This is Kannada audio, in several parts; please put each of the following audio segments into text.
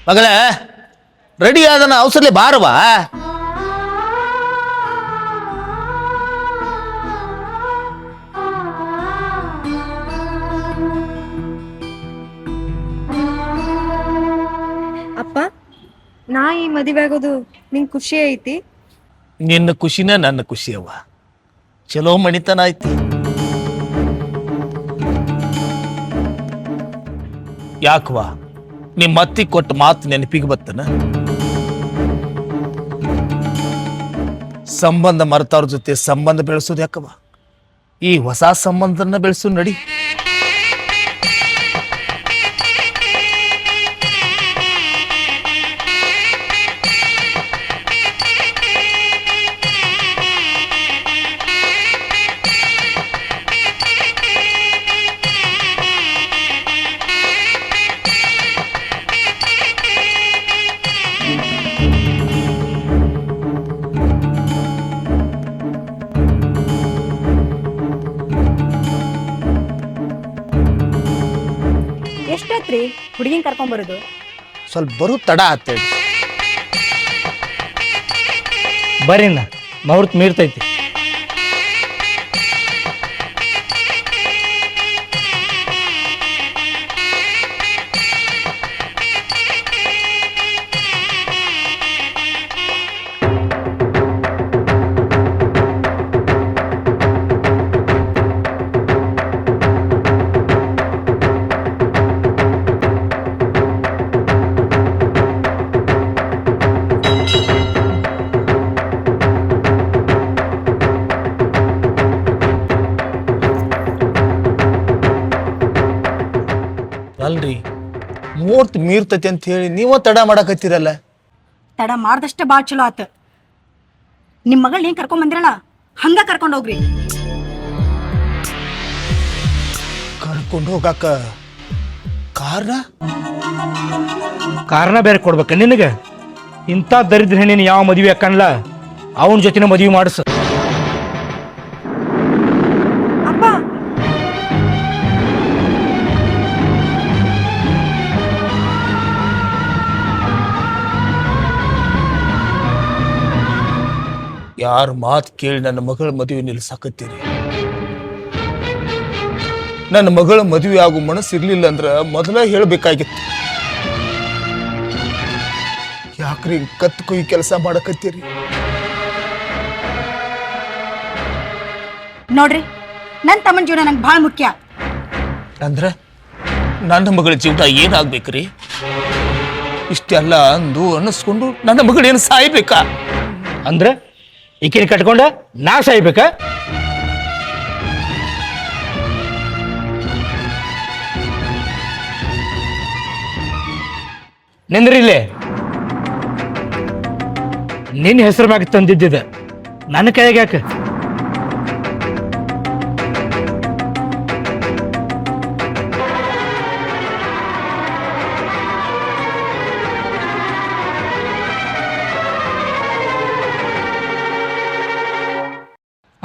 ಮಗಳೇ, ರೆಡಿ ಆದನ ಅವಸರಲಿ ಬಾರವಾ. ಅಪ್ಪ, ನಾ ಈ ಮದುವೆ ಆಗೋದು ನಿಂಗೆ ಖುಷಿ ಐತಿ? ನಿನ್ನ ಖುಷಿನ ನನ್ನ ಖುಷಿ ಅವ್ವ. ಚಲೋ ಮಣಿತನ ಐತಿ. ಯಾಕವಾ ನಿಮ್ಮ ಅತ್ತಿ ಕೊಟ್ಟ ಮಾತು ನೆನಪಿಗೆ ಬತ್ತನ? ಸಂಬಂಧ ಮರೆತವ್ರ ಜೊತೆ ಸಂಬಂಧ ಬೆಳೆಸೋದು ಯಾಕವ? ಈ ಹೊಸ ಸಂಬಂಧನ ಬೆಳೆಸೋ ನಡಿ. ಎಷ್ಟೊತ್ರಿ ಹುಡುಗಿನ ಕರ್ಕೊಂಬರೋದು? ಸ್ವಲ್ಪ ಬರು ತಡ ಆತೇಳಿ. ಬರ್ರಿನ ಮುಹೂರ್ತ ಮೀರ್ತೈತಿ. ಅಲ್ರಿ, ಮುಹೂರ್ತ ಮೀರ್ತೈತಿ ಅಂತ ಹೇಳಿ ನೀವ ತಡ ಮಾಡಕತ್ತೀರಲ್ಲ. ತಡ ಮಾಡ್ದಷ್ಟೇ ಭಾಳ ಚಲೋ ಆತ. ನಿಮ್ಮ ಮಗಳ್ ನೀನ್ ಕರ್ಕೊಂಡ್ ಬಂದಿರಲ್ಲ, ಹಂಗ ಕರ್ಕೊಂಡ್ ಹೋಗ್ರಿ. ಕರ್ಕೊಂಡು ಹೋಗಾಕ ಕಾರಣ ಬೇರೆ ಕೊಡ್ಬೇಕ ನಿನಗೆ? ಇಂಥ ದರಿದ್ರ ಹೆಣ್ಣಿನ ಯಾವ ಮದುವೆ ಹಾಕಣ್ಲ ಅವನ ಜೊತೆನ ಮದುವೆ ಮಾಡಿಸ. ಅಪ್ಪ, ಯಾರ ಮಾತು ಕೇಳಿ ನನ್ನ ಮಗಳ ಮದುವೆ ನಿಲ್ಸಾಕತ್ತೀರಿ? ನನ್ನ ಮಗಳ ಮದುವೆ ಆಗೋ ಮನಸ್ಸು ಇರ್ಲಿಲ್ಲ ಅಂದ್ರ ಮೊದಲ ಹೇಳ್ಬೇಕಾಗಿತ್ತು. ಯಾಕ್ರಿ ಕತ್ತು ಕುಯ್ ಕೆಲಸ ಮಾಡಕತ್ತೀರಿ? ನೋಡ್ರಿ, ನನ್ ತಮ್ಮನ ಜೀವನ ನಂಗೆ ಭಾಳ ಮುಖ್ಯ. ಅಂದ್ರ ನನ್ನ ಮಗಳ ಜೀವನ ಏನಾಗ್ಬೇಕ್ರಿ? ಇಷ್ಟೆಲ್ಲ ಅಂದು ಅನ್ನಿಸ್ಕೊಂಡು ನನ್ನ ಮಗಳೇನು ಸಾಯ್ಬೇಕಾ? ಅಂದ್ರೆ ಈಕಿನ ಕಟ್ಕೊಂಡ ನಾ ಸಾಯ್ಬೇಕ? ನಿಂದ್ರಿಲ್ಲೇ, ನಿನ್ನ ಹೆಸರು ಮ್ಯಾಗ ತಂದಿದ್ದಿದೆ ನನ್ನ ಕೈಯಾಗ ಯಾಕೆ?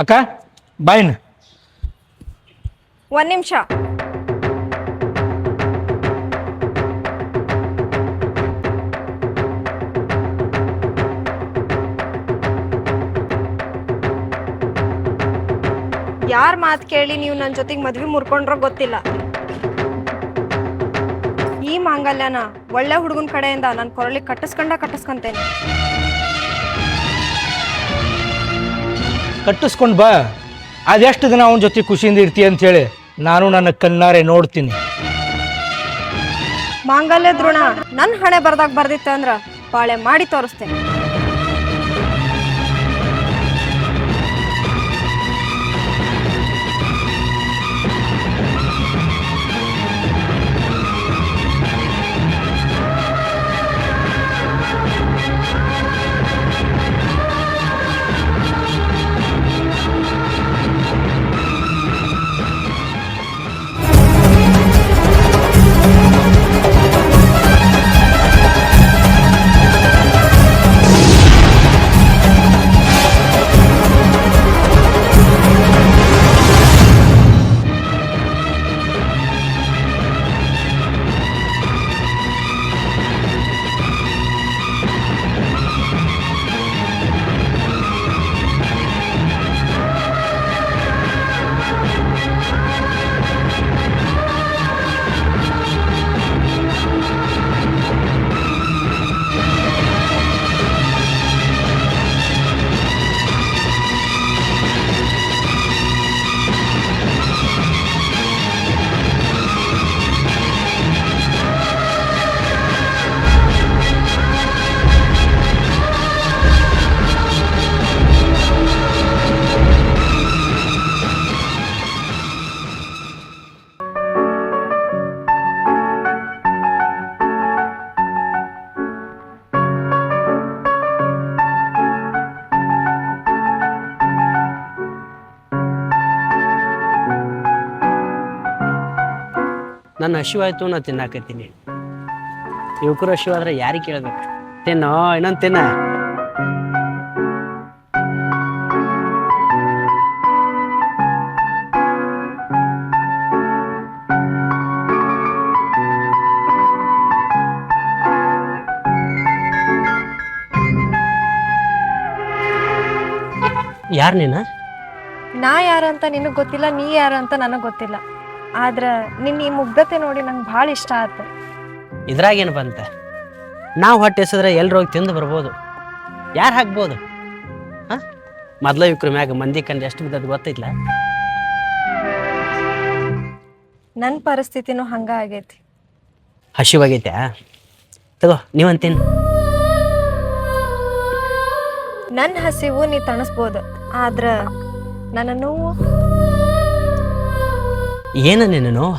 ಅಕ್ಕ ಬಾಯ್ನ. ಒಂದ್ ನಿಮಿಷ. ಯಾರ್ ಮಾತು ಕೇಳಿ ನೀವು ನನ್ನ ಜೊತೆಗೆ ಮದ್ವೆ ಮುರ್ಕೊಂಡ್ರೋ ಗೊತ್ತಿಲ್ಲ. ಈ ಮಾಂಗಲ್ಯನ ಒಳ್ಳೆ ಹುಡುಗನ ಕಡೆಯಿಂದ ನಾನು ಕೊರಳಿಗೆ ಕಟ್ಟಿಸ್ಕೊಂತೇನೆ. ಕಟ್ಟಿಸ್ಕೊಂಡು ಬಾ. ಅದೆಷ್ಟು ದಿನ ಅವನ ಜೊತೆ ಖುಷಿಯಿಂದ ಇರ್ತೀಯ ಅಂತೇಳಿ ನಾನು ನನ್ನ ಕಣ್ಣಾರೆ ನೋಡ್ತೀನಿ. ಮಾಂಗಲ್ಯ ದ್ರೋಣ ನನ್ನ ಹಣೆ ಬರ್ದಾಗ ಬರ್ದಿತ್ತು ಅಂದ್ರ ಬಾಳೆ ಮಾಡಿ ತೋರಿಸ್ತೇನೆ. ನನ್ನ ಹಸಿವಾಯ್ತು ನಾ ತಿನ್ನಾಕತ್ತೀನಿ. ಯುವಕರು ಹಸಿವಾದ್ರೆ ಯಾರಿಗೆ ಕೇಳ್ಬೇಕು? ತಿನ್ನೋ ಇನ್ನೊಂದು ತಿನ್ನ. ಯಾರು ನೀನು? ನಾ ಯಾರಂತ ನಿನಗೆ ಗೊತ್ತಿಲ್ಲ, ನೀ ಯಾರಂತ ನನಗೆ ಗೊತ್ತಿಲ್ಲ. ಆದ್ರೆ ನಿನ್ನ ಈ ಮುಗ್ಧತೆ ನೋಡಿ ನಂಗೆ ಭಾಳ ಇಷ್ಟ ಆಯ್ತು. ಇದ್ರಾಗೇನು ಬಂತ? ನಾವು ಹೊಟ್ಟೆ ಎಸಿದ್ರೆ ಎಲ್ರು ಹೋಗಿ ತಿಂದು ಬರ್ಬೋದು. ಯಾರು ಹಾಕ್ಬೋದು? ಹಾಂ, ಮೊದಲ ಯುಕ್ರ ಮ್ಯಾಗ ಮಂದಿ ಕಂಡು ಎಷ್ಟು ಬಿದ್ದದ್ದು ಗೊತ್ತಿಲ್ಲ. ನನ್ನ ಪರಿಸ್ಥಿತಿನೂ ಹಂಗ ಆಗೈತಿ. ಹಸಿವಾಗೈತೆ? ತಗೋ ನೀವಂತೀನಿ. ನನ್ನ ಹಸಿವು ನೀ ತಣಿಸ್ಬೋದು, ಆದ್ರ ನನ್ನ ನೋವು. ಏನ ನೀನು ನೋವು?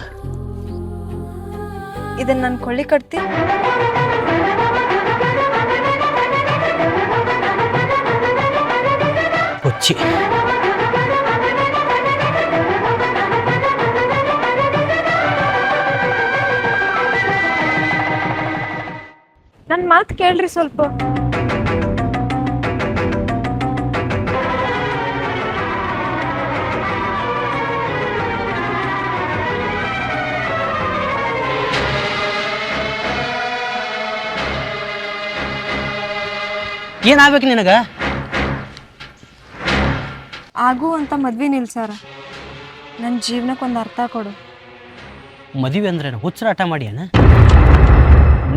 ಇದನ್ನ ನನ್ನ ಕೊಳ್ಳಿ ಕಟ್ತಿ. ಹುಚ್ಚಿ. ನನ್ನ ಮಾತು ಕೇಳ್ರಿ ಸ್ವಲ್ಪ. ಏನಾಗ್ಬೇಕು ನಿನಗ? ಆಗು ಅಂತ ಮದ್ವೆ ನಿಲ್ಸಾರ. ನನ್ನ ಜೀವನಕ್ಕೊಂದು ಅರ್ಥ ಕೊಡು. ಮದುವೆ ಅಂದ್ರೆ ಹುಚ್ಚರಾಟ ಮಾಡ್ಯಾನ?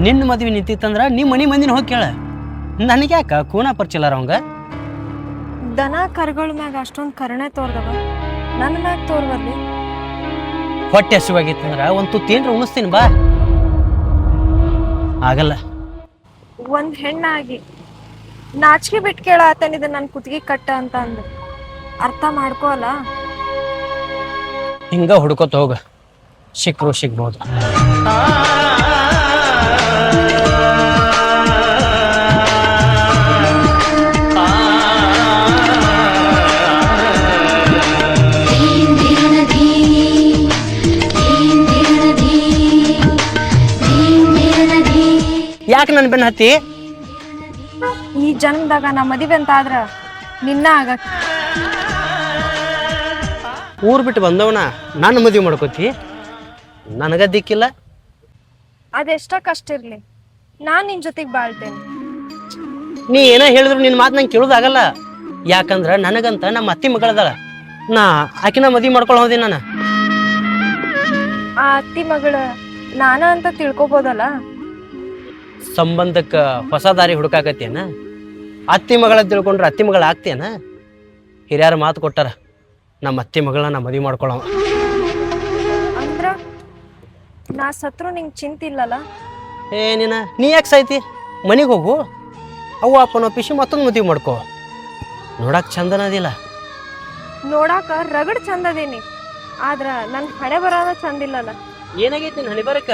ನಿನ್ನ ಮದುವೆ ನಿಂತಿತ್ತಂದ್ರ ನಿಮ್ಮ ಮನೆ ಮಂದಿನ ಹೋಗಿ ಕೇಳ. ನನಗೆ ಯಾಕ ಕೂನ ಪರಿಚಯಲಾರ ಅವಂಗ? ದನ ಕರುಗಳ ಮ್ಯಾಗ ಅಷ್ಟೊಂದು ಕರುಣೆ ತೋರ್ದವ, ನನ್ನ ಮ್ಯಾಗ ತೋರ್ಬರ್ಲಿ. ಹೊಟ್ಟೆ ಹಸಿವಾಗಿತ್ತಂದ್ರ ಒಂದು ತುತ್ತೇನ್ರ ಉಣಿಸ್ತೀನಿ ಬಾ. ಆಗಲ್ಲ. ಒಂದ್ ಹೆಣ್ಣಾಗಿ ನಾಚಿಕೆ ಬಿಟ್ಟು ಕೇಳಾತನಿದ ನನ್ನ ಕುತ್ತಿಗೆ ಕಟ್ಟ ಅಂತ ಅಂದ ಅರ್ಥ ಮಾಡ್ಕೋಲ್ಲ. ಹಿಂಗ ಹುಡ್ಕೋತ ಹೋಗ, ಸಿಕ್ಕರು ಸಿಗ್ಬೋದು. ಯಾಕೆ ನನ್ನ ಬೆನ್ನ ಹತ್ತಿ? ಈ ಜನ್ಮದಾಗ ನಾ ಮದುವೆ ಅಂತ ಆದ್ರ ನಿನ್ನ ಆಗಕ್. ಊರ್ ಬಿಟ್ಟು ಬಂದವನ ನನ್ನ ಮದುವೆ ಮಾಡ್ಕೋತಿ? ನನಗ ದಿಕ್ಕಿಲ್ಲ. ಅದೆಷ್ಟ ಕಷ್ಟ ಇರ್ಲಿ, ನಾನ್ ನಿನ್ ಜೊತೆಗೆ ಬಾಳ್ತೇನೆ. ನೀ ಏನೋ ಹೇಳಿದ್ರು ನಿನ್ನ ಮಾತು ನಂಗೆ ಕೇಳೋದಾಗಲ್ಲ. ಯಾಕಂದ್ರ ನನಗಂತ ನಮ್ಮ ಅತ್ತಿ ಮಗಳದಾಳ. ನಾ ಆಕಿನ ಮದ್ವಿ ಮಾಡ್ಕೊಳ್ಳೋ ಹೋದಿ ನಾನು. ಆ ಅತ್ತಿ ಮಗಳ ನಾನ ಅಂತ ತಿಳ್ಕೊಬೋದಲ್ಲ. ಸಂಬಂಧಕ್ಕೆ ಹೊಸ ದಾರಿ ಹುಡುಕಾಕತ್ತೇನ? ಅತ್ತಿ ಮಗಳ ತಿಳ್ಕೊಂಡ್ರೆ ಅತ್ತಿ ಮಗಳ ಆಗ್ತೇನ? ಹಿರಿಯರ ಮಾತು ಕೊಟ್ಟಾರ, ನಮ್ಮ ಅತ್ತಿ ಮಗಳನ್ನ ನಾ ಮದ್ವಿ ಮಾಡ್ಕೊಳ್ಳೋ. ಅಂದ್ರ ನಾ ಸತ್ರು ನಿಂಗೆ ಚಿಂತಿಲ್ಲಲ್ಲ? ನೀ ಯಾಕೆ ಸಾಯ್ತಿ? ಮನೆಗೆ ಹೋಗು, ಅವ್ವ ಅಪ್ಪನ ಪಿಶಿ ಮತ್ತೊಂದು ಮದ್ವಿ ಮಾಡ್ಕೋ. ನೋಡಕ್ ಚಂದನದಿಲ್ಲ. ನೋಡಾಕ ರಗಡ್ ಚಂದದೇನಿ, ಆದ್ರ ನನ್ ಹಣೆ ಬರೋದ ಚಂದಿಲ್ಲಲ್ಲ. ಏನಾಗೈತಿ ಹಣಿ ಬರಕ್ಕ?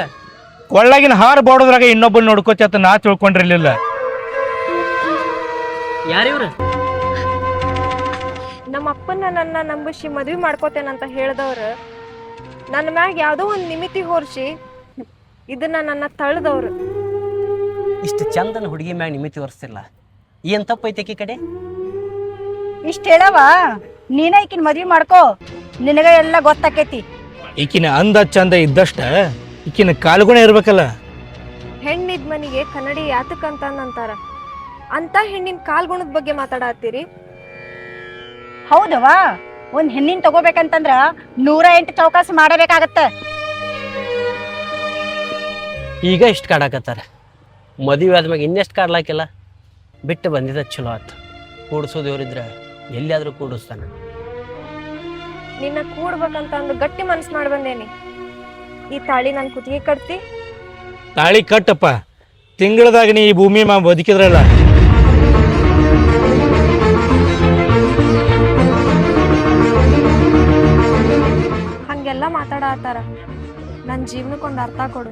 ಕೊಳ್ಳಾಗಿನ ಹಾರ ಬಾಡೋದ್ರಾಗ ಇನ್ನೊಬ್ಬನ ನೋಡ್ಕೋತಿ ಅಂತ ನಾ ತಿಳ್ಕೊಂಡಿರ್ಲಿಲ್ಲ. ಯಾರಿವ್ರ? ನಮ್ಮ ಅಪ್ಪನ ನನ್ನ ನಂಬಿಸಿ ಮದ್ವಿ ಮಾಡ್ಕೋತೇನಂತ ಹೇಳ್ದವ್ರು ನನ್ನ ಮ್ಯಾಗ ಯಾವ್ದೋ ಒಂದ್ ನಿಮಿತಿ ಹೋರ್ಸಿ ಇದನ್ನ ನನ್ನ ತಳ್ದವ್ರು. ಇಷ್ಟು ಚಂದನ ಹುಡುಗಿ ಮ್ಯಾಗ ನಿಮಿತಿ ಒರ್ಸ್ತಿಲ್ಲ, ಏನ್ ತಪ್ಪೈತಿ ಆಕಿ ಕಡೆ? ಇಷ್ಟ ಹೇಳವ, ನೀನ ಈಕಿನ ಮದ್ವಿ ಮಾಡ್ಕೋ, ನಿನಗ ಎಲ್ಲ ಗೊತ್ತಾಕೈತಿ. ಈಕಿನ ಅಂದ ಚಂದ ಇದ್ದಷ್ಟ ಈಕಿನ ಕಾಲ್ಗುಣ ಇರ್ಬೇಕಲ್ಲ. ಹೆಣ್ಣಿದ್ ಮನಿಗೆ ಕನ್ನಡಿ ಯಾತಕ್ಕಂತ ಅಂತಾರ, ಅಂತ ಹೆಣ್ಣಿನ ಕಾಲ್ಗುಣದ ಬಗ್ಗೆ ಮಾತಾಡತ್ತೀರಿ? ಹೌದವಾ, ಒಂದ್ ಹೆಣ್ಣಿನ ತಗೋಬೇಕಂತಂದ್ರ 108 ಚೌಕಾಸಿ ಮಾಡಬೇಕಾಗತ್ತ. ಈಗ ಇಷ್ಟು ಕಾಡಾಕತ್ತಾರ, ಮದುವೆ ಆದ್ಮ್ಯಾಗ ಇನ್ನೆಷ್ಟು ಕಾಡ್ಲಾಕಿಲ್ಲ. ಬಿಟ್ಟು ಬಂದಿದ್ದ ಚಲೋ ಆತು. ಕೂಡಿಸೋದು ಇವ್ರಿದ್ರ ಎಲ್ಲಿಯಾದ್ರೂ ಕೂಡಿಸ್ತಾನ. ನಿನ್ನ ಕೂಡ್ಬೇಕಂತ ಅಂದು ಗಟ್ಟಿ ಮನ್ಸ್ ಮಾಡಿ ಬಂದೇನಿ. ಈ ತಾಳಿ ನನ್ ಕುತ್ತಿಗೆ ಕಟ್ತಿ? ತಾಳಿ ಕಟ್ಟಪ್ಪ, ತಿಂಗಳದಾಗ ನೀ ಈ ಭೂಮಿ ಬದುಕಿದ್ರಲ್ಲ. ಹಂಗೆಲ್ಲ ಮಾತಾಡತ್ತಾರ, ನನ್ ಜೀವನಕ್ಕೊಂದು ಅರ್ಥ ಕೊಡು.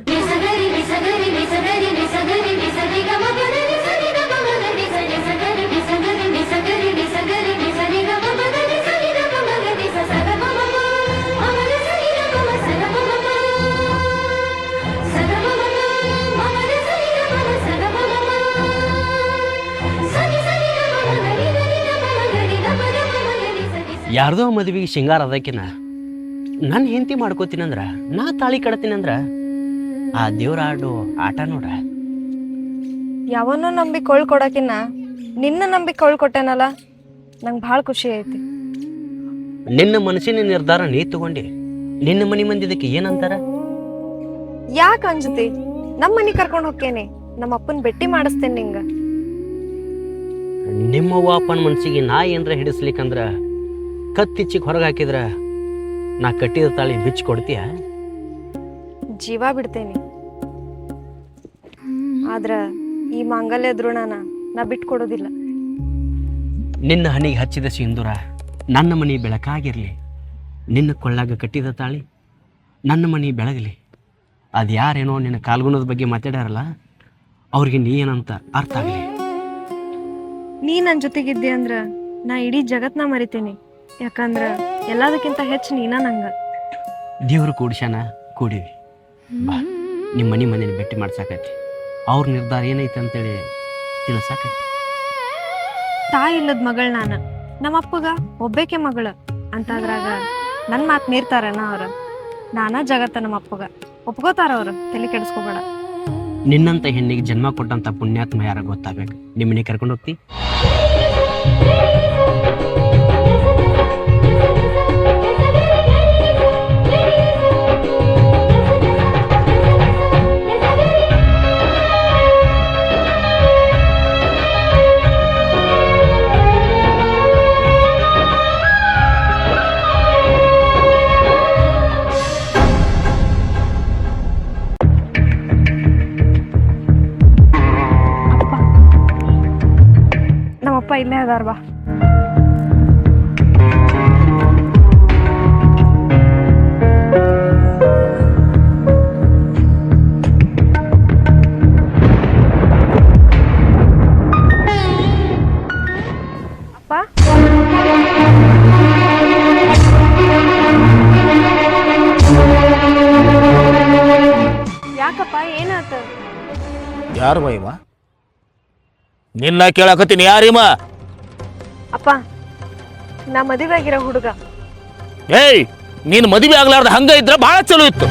ಯಾರ್ದೋ ಮದುವೆಗೆ ಶೃಂಗಾರ ಅದಕ್ಕಿನ ನನ್ನ ಹೆಂಡತಿ ಮಾಡ್ಕೋತೀನಂದ್ರ, ನಾ ತಾಳಿ ಕಡತೀನಂದ್ರ ಆ ದೇವ್ರ ಆಡೋ ಆಟ ನೋಡ. ಯಾವನ್ನೋ ನಂಬಿ ಕೊಡ್ಕಿನ್ನ ನಿನ್ನ ನಂಬಿ ಕೊಟ್ಟೆನಲ್ಲ, ನಂಗೆ ಭಾಳ ಖುಷಿ ಐತಿ. ನಿನ್ನ ಮನಸ್ಸಿನ ನಿರ್ಧಾರ ನೀ ತಗೊಂಡಿ, ನಿನ್ನ ಮನಿ ಮಂದಿದಕ್ಕೆ ಏನಂತಾರ? ಯಾಕೆ ಅಂಜತಿ? ನಮ್ಮ ಮನಿ ಕರ್ಕೊಂಡು ಹೋಗ್ತೇನೆ, ನಮ್ಮ ಅಪ್ಪನ ಭೇಟಿ ಮಾಡಿಸ್ತೇನೆ ನಿಂಗ. ನಿಮ್ಮವ್ವ ಅಪ್ಪನ ಮನ್ಸಿಗೆ ನಾ ಏನರ ಹಿಡಿಸ್ಲಿಕ್ಕಂದ್ರ ಕತ್ತಿಚ್ಚಿಗೆ ಹೊರಗೆ ಹಾಕಿದ್ರ ನಾ ಕಟ್ಟಿದ ತಾಳಿ ಬಿಚ್ಚಿ ಕೊಡ್ತೀಯ? ಜೀವ ಬಿಡ್ತೇನೆ, ಆದ್ರ ಈ ಮಾಂಗಲ್ಯ ದ್ರೋಣನ ನಾ ಬಿಟ್ಕೊಡೋದಿಲ್ಲ. ನಿನ್ನ ಹಣಿಗೆ ಹಚ್ಚಿದ ಸಿಂಧೂರ ನನ್ನ ಮನಿ ಬೆಳಕಾಗಿರ್ಲಿ, ನಿನ್ನ ಕೊಳ್ಳಾಗ ಕಟ್ಟಿದ ತಾಳಿ ನನ್ನ ಮನಿ ಬೆಳಗಲಿ. ಅದು ಯಾರೇನೋ ನಿನ್ನ ಕಾಲ್ಗುಣದ ಬಗ್ಗೆ ಮಾತಾಡ್ಯಾರಲ್ಲ, ಅವ್ರಿಗೆ ನೀ ಏನಂತ ಅರ್ಥ ಆಗಲಿ. ನೀ ನನ್ನ ಜೊತೆಗಿದ್ದೆ ಅಂದ್ರ ನಾ ಇಡೀ ಜಗತ್ನ ಮರಿತೇನೆ. ಯಾಕಂದ್ರ ಎಲ್ಲದಕ್ಕಿಂತ ಹೆಚ್ಚು ನೀನ ನಂಗ. ದೇವ್ರು ಕೂಡ್ಸ್ಯಾನ, ಕೂಡಿವಿ ಬಾ. ನಿಮ್ಮ ಮನೇಲಿ ಭೇಟಿ ಮಾಡ್ಸಾಕೈತಿ, ಅವ್ರ ನಿರ್ಧಾರ ಏನೈತೆ ಅಂತೇಳಿ ತಿಳಿಸಾಕೈತಿ. ತಾಯಿ ಇಲ್ಲದ ಮಗಳ ನಾನ, ನಮ್ಮಪ್ಪಗ ಒಬ್ಬೇಕೆ ಮಗಳ ಅಂತಾದ್ರಾಗ ನನ್ನ ಮಾತು ನೀರ್ತಾರನ ಅವ್ರ? ನಾನಾ ಜಗತ್ತ ನಮ್ಮಪ್ಪಗ ಒಪ್ಕೋತಾರ ಅವ್ರು, ತಲೆ ಕೆಡಿಸ್ಕೋಬೇಡ. ನಿನ್ನಂತ ಹೆಣ್ಣಿಗೆ ಜನ್ಮ ಕೊಟ್ಟಂತ ಪುಣ್ಯಾತ್ಮ ಯಾರ ಗೊತ್ತಾಗಬೇಕು. ನಿಮ್ಮನೆ ಕರ್ಕೊಂಡು ಹೋಗ್ತಿ? ನಮ್ಮಪ್ಪ ಇಲ್ಲೇ ಅದಾರ, ಬಾ. ಅಪ್ಪ, ಯಾಕಪ್ಪ ಏನಾತ? ಯಾರು ಬೈವ? ನಿನ್ನ ಕೇಳಕತ್ತೀನಿ, ಯಾರಿಮ? ಅಪ್ಪ, ನಾ ಮದುವೆ ಆಗಿರೋ ಹುಡುಗ. ಏಯ್, ನೀನ್ ಮದುವೆ ಆಗ್ಲಾರ್ದ ಹಂಗ ಇದ್ರ ಬಹಳ ಚಲೋ ಇತ್ತು.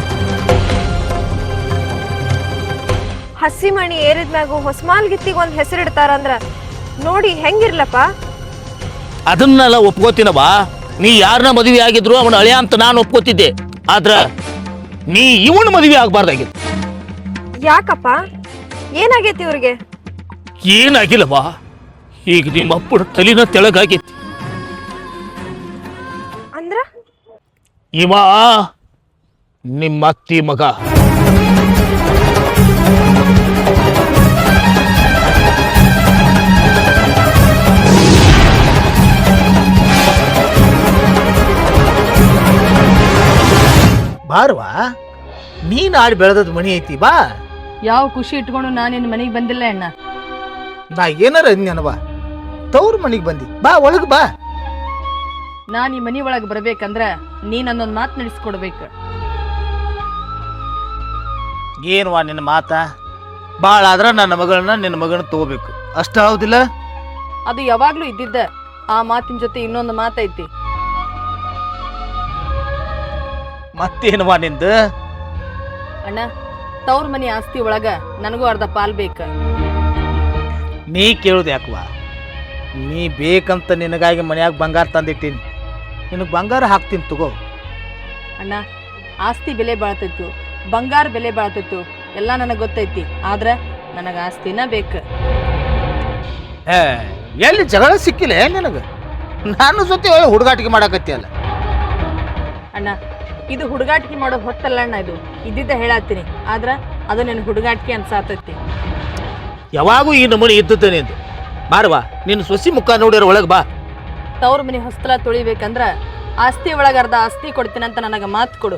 ಹಸಿ ಮಣಿ ಏರಿದ್ಮ್ಯಾಗು ಹೊಸಮಾಲ್ಗಿತ್ತಿಗೆ ಒಂದ್ ಹೆಸರಿಡ್ತಾರಂದ್ರ ನೋಡಿ ಹೆಂಗಿರ್ಲಪ್ಪ? ಅದನ್ನೆಲ್ಲ ಒಪ್ಕೋತೀನವಾ. ನೀ ಯಾರನ್ನ ಮದುವೆ ಆಗಿದ್ರು ಅವನ ಅಳಿಯ ಅಂತ ನಾನು ಒಪ್ಕೋತಿದ್ದೆ. ಆದ್ರ ನೀ ಇವನ್ ಮದುವೆ ಆಗ್ಬಾರ್ದಾಗಿತ್ತು. ಯಾಕಪ್ಪ ಏನಾಗೈತಿ ಇವ್ರಿಗೆ? ಏನಾಗಿಲ್ಲವಾ, ಈಗ ನಿಮ್ಮ ಅಪ್ಪನ ತಲಿನ ತೆಳಗಾಗೈತಿ. ಅಂದ್ರ ಇವ ನಿಮ್ಮ ಅತ್ತಿ ಮಗ. ಬಾರ್ವಾ, ನೀನ್ ಆಡಿ ಬೆಳೆದದ್ ಮನಿ ಐತಿ, ಬಾ. ಯಾವ ಖುಷಿ ಇಟ್ಕೊಂಡು ನಾನು ನಿನ್ನ ಮನೆಗೆ ಬಂದಿಲ್ಲ ಅಣ್ಣ. ನಾ ಏನಾರ ಅಂದ್ನವಾ, ತವ್ರ ಮನಿಗ್ ಬಂದಿ, ಬಾ ಒಳಗ್ ಬಾ. ನಾನು ಈ ಮನೆ ಒಳಗೆ ಬರ್ಬೇಕಂದ್ರ ನೀ ನನ್ನೊಂದು ಮಾತು ನಡೆಸ್ಕೊಡ್ಬೇಕು. ಏನ್ವಾ ನಿನ್ನ ಮಾತ? ಭಾಳ ಆದ್ರ ನನ್ನ ಮಗಳನ್ನ ನಿನ್ನ ಮಗನ ತಗೋಬೇಕು, ಅಷ್ಟ ಹೌದಿಲ್ಲ? ಅದು ಯಾವಾಗ್ಲೂ ಇದ್ದಿದ್ದ. ಆ ಮಾತಿನ ಜೊತೆ ಇನ್ನೊಂದು ಮಾತೈತಿ. ಮತ್ತೇನ್ವಾ ನಿಂದು? ಅಣ್ಣ, ತವ್ರ ಮನೆ ಆಸ್ತಿ ಒಳಗ ನನಗೂ ಅರ್ಧ ಪಾಲ್ ಬೇಕ. ನೀ ಕೇಳುದು ಯಾಕವಾ? ನೀ ಬೇಕಂತ ನಿನಗಾಗಿ ಮನ್ಯಾಗ ಬಂಗಾರ ತಂದಿಟ್ಟೀನಿ, ನಿನಗೆ ಬಂಗಾರ ಹಾಕ್ತೀನಿ ತಗೋ. ಅಣ್ಣ, ಆಸ್ತಿ ಬೆಲೆ ಬಾಳ್ತೈತು, ಬಂಗಾರ ಬೆಲೆ ಬಾಳ್ತೈತು, ಎಲ್ಲ ನನಗೆ ಗೊತ್ತೈತಿ. ಆದ್ರ ನನಗೆ ಆಸ್ತಿನ ಬೇಕು. ಎಲ್ಲಿ ಜಗಳ ಸಿಕ್ಕಿಲ್ಲ ನಿನಗೆ? ನಾನು ಜೊತೆ ಹುಡುಗಾಟಿಕೆ ಮಾಡಾಕತ್ತಿ ಅಲ್ಲ. ಅಣ್ಣ, ಇದು ಹುಡುಗಾಟಿಕೆ ಮಾಡೋ ಹೊತ್ತಲ್ಲ ಅಣ್ಣ, ಇದು ಇದ್ದಿದ್ದ ಹೇಳತ್ತೀನಿ. ಆದ್ರ ಅದು ನನ್ನ ಹುಡುಗಾಟಿಕೆ ಅನ್ಸಾತೈತಿ. ಯಾವಾಗೂ ಈ ನಮೂನಿ ಇದ್ದದ್ದೇನೆ ಎಂದು ಬಾರವಾ, ನಿನ್ನ ಸೊಸಿ ಮುಖ ನೋಡಿರೋ ಒಳಗೆ ಬಾ. ತವ್ರ ಮನೆ ಹೊಸ್ತಲ ತೊಳಿಬೇಕಂದ್ರ ಆಸ್ತಿ ಒಳಗ ಅರ್ಧ ಆಸ್ತಿ ಕೊಡ್ತೀನಂತ ನನಗೆ ಮಾತು ಕೊಡು.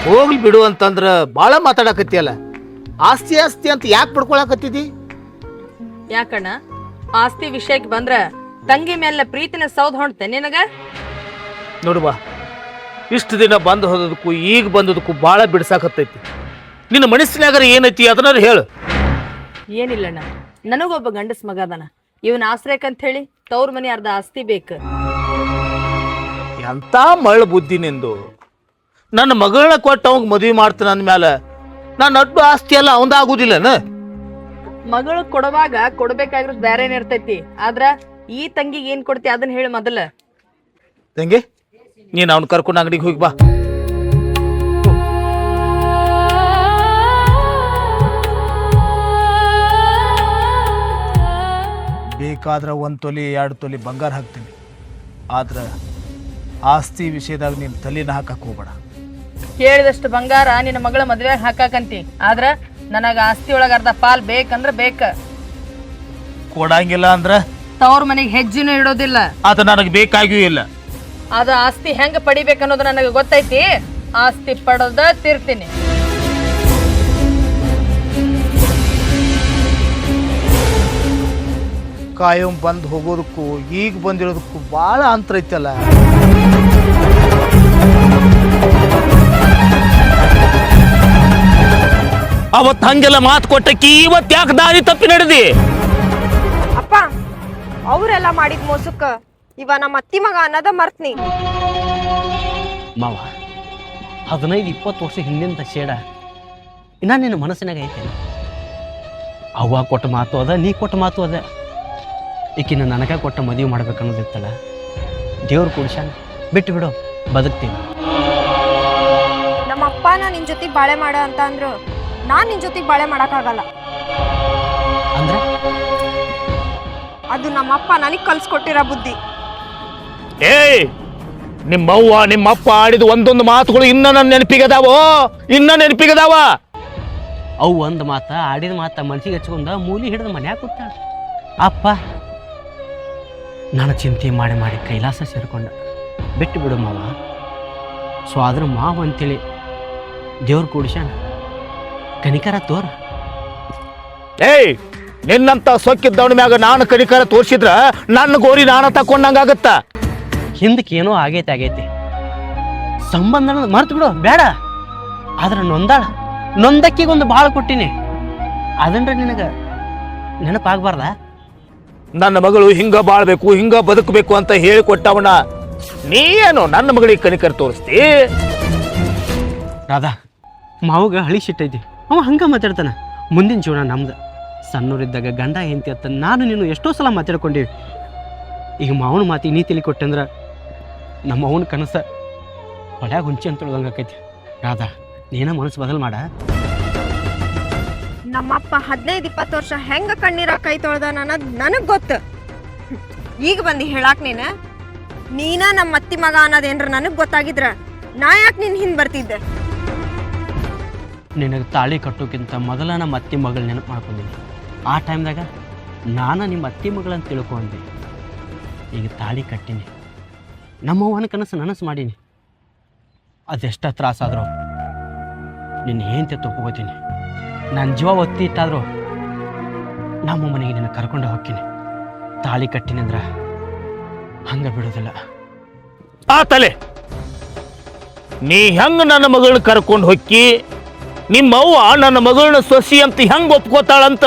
ಹೋಗ್ಲಿ ಬಿಡು ಅಂತಂದ್ರ ಭಾಳ ಮಾತಾಡಕತ್ತಿ ಅಲ್ಲ. ಆಸ್ತಿ ಆಸ್ತಿ ಅಂತ ಯಾಕೆ ಪಡ್ಕೊಳಕತ್ತಿದಿ? ಯಾಕಣ್ಣ, ಆಸ್ತಿ ವಿಷಯಕ್ಕೆ ಬಂದ್ರ ತಂಗಿ ಮೇಲೆ ಪ್ರೀತಿನ ಸೌದ್ ಹೊಣ್ತೆ ನಿನಗ? ನೋಡುವ, ಇಷ್ಟು ದಿನ ಬಂದು ಹೋದದಕ್ಕೂ ಈಗ ಬಂದದಕ್ಕೂ ಭಾಳ ಬಿಡ್ಸಾಕತ್ತೈತಿ. ನಿನ್ನ ಮನಸ್ಸಿನಾಗರ ಏನೈತಿ ಅದನ್ನಾರ ಹೇಳು. ಏನಿಲ್ಲಣ್ಣ, ನನಗೊಬ್ಬ ಗಂಡಸ್ ಮಗ ಅದಾನ. ಇವನ್ ಆಶ್ರಯಕ್ಕಂತ ಹೇಳಿ ತವ್ರ ಮನೆ ಅರ್ಧ ಆಸ್ತಿ ಬೇಕು. ಎಂತ ಮಳ್ಳ ಬುದ್ಧಿ ನಿಂದು. ನನ್ನ ಮಗಳನ್ನ ಕೊಟ್ಟು ಅವಂಗ ಮದುವೆ ಮಾಡ್ತಾನ ಅಂದ್ಮ್ಯಾಲ ನನ್ನ ಅಡ್ಡು ಆಸ್ತಿ ಎಲ್ಲ ಅವಂದಾಗುದಿಲ್ಲನ? ಮಗಳು ಕೊಡುವಾಗ ಕೊಡ್ಬೇಕಾಗಿರೋದು ಬೇರೆನೇ ಇರ್ತೈತಿ. ಆದ್ರ ಈ ತಂಗಿಗೆ ಏನ್ ಕೊಡ್ತಿ ಅದನ್ನ ಹೇಳಿ ಮೊದಲ. ತಂಗಿ, ನೀನು ಅವ್ನ ಕರ್ಕೊಂಡು ಅಂಗಡಿಗೆ ಹೋಗಿ ಬಾ. ಬೇಕಾದ್ರೆ 1 ತೊಲಿ 2 ತೊಲಿ ಬಂಗಾರ ಹಾಕ್ತೀನಿ, ಆದ್ರೆ ಆಸ್ತಿ ವಿಷಯದಾಗ ನೀನು ತಲೆನ ಹಾಕಕ್ಕೆ ಹೋಗ್ಬೇಡ. ಕೇಳಿದಷ್ಟು ಬಂಗಾರ ನಿನ್ನ ಮಗಳ ಮದ್ವೆಗೆ ಹಾಕಾಕಂತಿ. ಆದ್ರ ನನಗ ಆಸ್ತಿ ಒಳಗ ಅರ್ಧ ಪಾಲ್ ಬೇಕಂದ್ರ ಬೇಕ. ಕೊಡಂಗಿಲ್ಲ ಅಂದ್ರ ತವ್ರ ಮನೆಗೆ ಹೆಜ್ಜೆನೂ ಇಡೋದಿಲ್ಲ. ಅದು ನನಗೆ ಬೇಕಾಗಿಯೂ ಇಲ್ಲ. ಅದು ಆಸ್ತಿ ಹೆಂಗ ಪಡಿಬೇಕನ್ನೋದು ನನಗೆ ಗೊತ್ತೈತಿ. ಆಸ್ತಿ ಪಡೋದ ತೀರ್ತೀನಿ. ಕಾಯಂ ಬಂದು ಹೋಗೋದಕ್ಕೂ ಈಗ ಬಂದಿರೋದಕ್ಕೂ ಭಾಳ ಅಂತರ ಐತಲ್ಲ. ಅವತ್ತು ಹಂಗೆಲ್ಲ ಮಾತು ಕೊಟ್ಟಕ್ಕಿ ಇವತ್ತು ಯಾಕೆ ದಾರಿ ತಪ್ಪಿ ನಡೆದಿ? ಅಪ್ಪ, ಅವರೆಲ್ಲ ಮಾಡಿದ ಮೋಸಕ್ಕ ಇವ ನಮ್ಮ ಅತ್ತಿ ಮಗ ಅನ್ನದ ಮರ್ತ್ನಿ. ಮಾವ, 15-20 ವರ್ಷ ಹಿಂದಿನ ಶೇಡ ಇನ್ನ ನಿನ್ನ ಮನಸ್ಸಿನಾಗ ಐತೆ. ಅವ್ವ ಕೊಟ್ಟ ಮಾತು ಅದ, ನೀ ಕೊಟ್ಟ ಮಾತು ಅದ. ಈಕಿನ ನನಗ ಕೊಟ್ಟ ಮದುವೆ ಮಾಡ್ಬೇಕನ್ನೋದಿತ್ತಲ್ಲ, ದೇವ್ರು ಕೂಡ್ಸಾನ. ಬಿಟ್ಟು ಬಿಡು, ಬದುಕ್ತೀನಿ. ನಮ್ಮ ಅಪ್ಪನ ನಿನ್ ಜೊತೆಗೆ ಬಾಳೆ ಮಾಡ ಅಂತ ಅಂದ್ರು ನಾನ್ ನಿನ್ ಜೊತೆಗೆ ಬಾಳೆ ಮಾಡಕ್ಕಾಗಲ್ಲ. ಅಂದ್ರೆ ಅದು ನಮ್ಮಪ್ಪ ನನಗ್ ಕಲ್ಸ್ಕೊಟ್ಟಿರೋ ಬುದ್ಧಿ. ಏಯ್, ನಿಮ್ಮವ್ವ ನಿಮ್ಮಪ್ಪ ಆಡಿದ ಒಂದೊಂದು ಮಾತುಗಳು ಇನ್ನ ನನ್ನ ನೆನಪಿಗದಾವೋ, ಇನ್ನ ನೆನಪಿಗದಾವ. ಅವು ಒಂದು ಮಾತ ಆಡಿದ ಮಾತ ಮನ್ಸಿಗೆ ಹಚ್ಕೊಂಡ ಮೂಲಿ ಹಿಡಿದು ಮನ್ಯಾಗ ಕೂತಾಳ. ಅಪ್ಪ ನಾನು ಚಿಂತೆ ಮಾಡಿ ಮಾಡಿ ಕೈಲಾಸ ಸೇರ್ಕೊಂಡ. ಬಿಟ್ಟು ಬಿಡು ಮಾವ. ಸೊ ಆದ್ರೆ ಮಾವ ಅಂತೇಳಿ ದೇವ್ರು ಕೂಡ್ಸ್ಯಾನ, ಕನಿಕರ ತೋರ. ಏಯ್, ನಿನ್ನಂತ ಸೊಕ್ಕಿದ್ದವನ ಮ್ಯಾಗ ನಾನು ಕನಿಕರ ತೋರ್ಸಿದ್ರ ನನ್ನ ಗೋರಿ ನಾನು ತಕೊಂಡಂಗಾಗತ್ತ. ಹಿಂದಕ್ಕೆ ಏನೋ ಆಗೈತಿ. ಸಂಬಂಧ ಮರ್ತು ಬಿಡು, ಬೇಡ. ಆದ್ರೆ ನೊಂದಕ್ಕಿಗೊಂದು ಭಾಳ ಕೊಟ್ಟಿನಿ. ಅದನ್ರ ನಿನಗ ನೆನಪಾಗಬಾರ್ದ? ನನ್ನ ಮಗಳು ಹಿಂಗ ಬಾಳ್ಬೇಕು, ಹಿಂಗ ಬದುಕಬೇಕು ಅಂತ ಹೇಳಿಕೊಟ್ಟವನ ನೀ ಏನು ನನ್ನ ಮಗಳಿಗೆ ಕನಿಕರ ತೋರಿಸ್ತಿ? ರಾಧಾ, ಮಾವಗ ಹಳಿ ಸಿಟ್ಟೈತಿ. ಅವ ಹಂಗ ಮಾತಾಡ್ತಾನ. ಮುಂದಿನ ಜೀವನ ನಮ್ದು. ಸಣ್ಣೂರಿದ್ದಾಗ ಗಂಡ ಹೆಂಡತಿ ಅಂತ ನಾನು ನೀನು ಎಷ್ಟೋ ಸಲ ಮಾತಾಡ್ಕೊಂಡಿವಿ. ಈಗ ಮಾವನ ಮಾತಿ ನೀ ತಿಳಿ ಕೊಟ್ಟಂದ್ರ ನಮ್ಮ ಅವನ ಕನಸ ಹೊಳ್ಯಾಗ ಹುಂಚಿ ಅಂತ ಉಳ್ದಂಗೆ ಆಕೈತಿ. ರಾಧಾ, ನೀನ ಮನಸ್ಸು ಬದಲು ಮಾಡ. ನಮ್ಮಪ್ಪ 15-20 ವರ್ಷ ಹೆಂಗ ಕಣ್ಣೀರ ಕೈ ತೊಳ್ದ ಅನ್ನೋದು ನನಗ್ ಗೊತ್ತು. ಈಗ ಬಂದು ಹೇಳಾಕ್ ನೀನ ನಮ್ಮ ಅತ್ತಿ ಮಗ ಅನ್ನೋದೇನ್ರ ನನಗ್ ಗೊತ್ತಾಗಿದ್ರ ನಾ ಯಾಕೆ ನಿನ್ ಹಿಂದ್ ಬರ್ತಿದ್ದೆ? ನಿನಗೆ ತಾಳಿ ಕಟ್ಟೋಕ್ಕಿಂತ ಮೊದಲ ನಮ್ಮ ಅತ್ತಿ ಮಗಳು ನೆನಪು ಮಾಡ್ಕೊಂಡಿನಿ. ಆ ಟೈಮ್ದಾಗ ನಾನು ನಿಮ್ಮ ಅತ್ತಿ ಮಗಳಂತ ತಿಳ್ಕೊಂಡೆ. ಈಗ ತಾಳಿ ಕಟ್ಟೀನಿ, ನಮ್ಮವ್ವನ ಕನಸು ನನಸು ಮಾಡೀನಿ. ಅದೆಷ್ಟ ತ್ರಾಸಾದರೂ ನಿನ್ನ ಏಂತೆ ತಗೋತೀನಿ. ನನ್ನ ಜೀವ ಒತ್ತಿ ಇಟ್ಟಾದರೂ ನಮ್ಮ ಮನೆಗೆ ನಿನ್ನ ಕರ್ಕೊಂಡು ಹೋಗ್ತೀನಿ. ತಾಳಿ ಕಟ್ಟಿನಿ ಅಂದ್ರೆ ಹಂಗೆ ಬಿಡೋದಿಲ್ಲ. ಆ ತಲೆ, ನೀ ಹೆಂಗ ನನ್ನ ಮಗಳನ್ನ ಕರ್ಕೊಂಡು ಹೊಕ್ಕಿ ನಿಮ್ಮವ್ವ ನನ್ನ ಮಗಳನ್ನ ಸೊಸಿ ಅಂತ ಹೆಂಗ್ ಒಪ್ಕೋತಾಳಂತ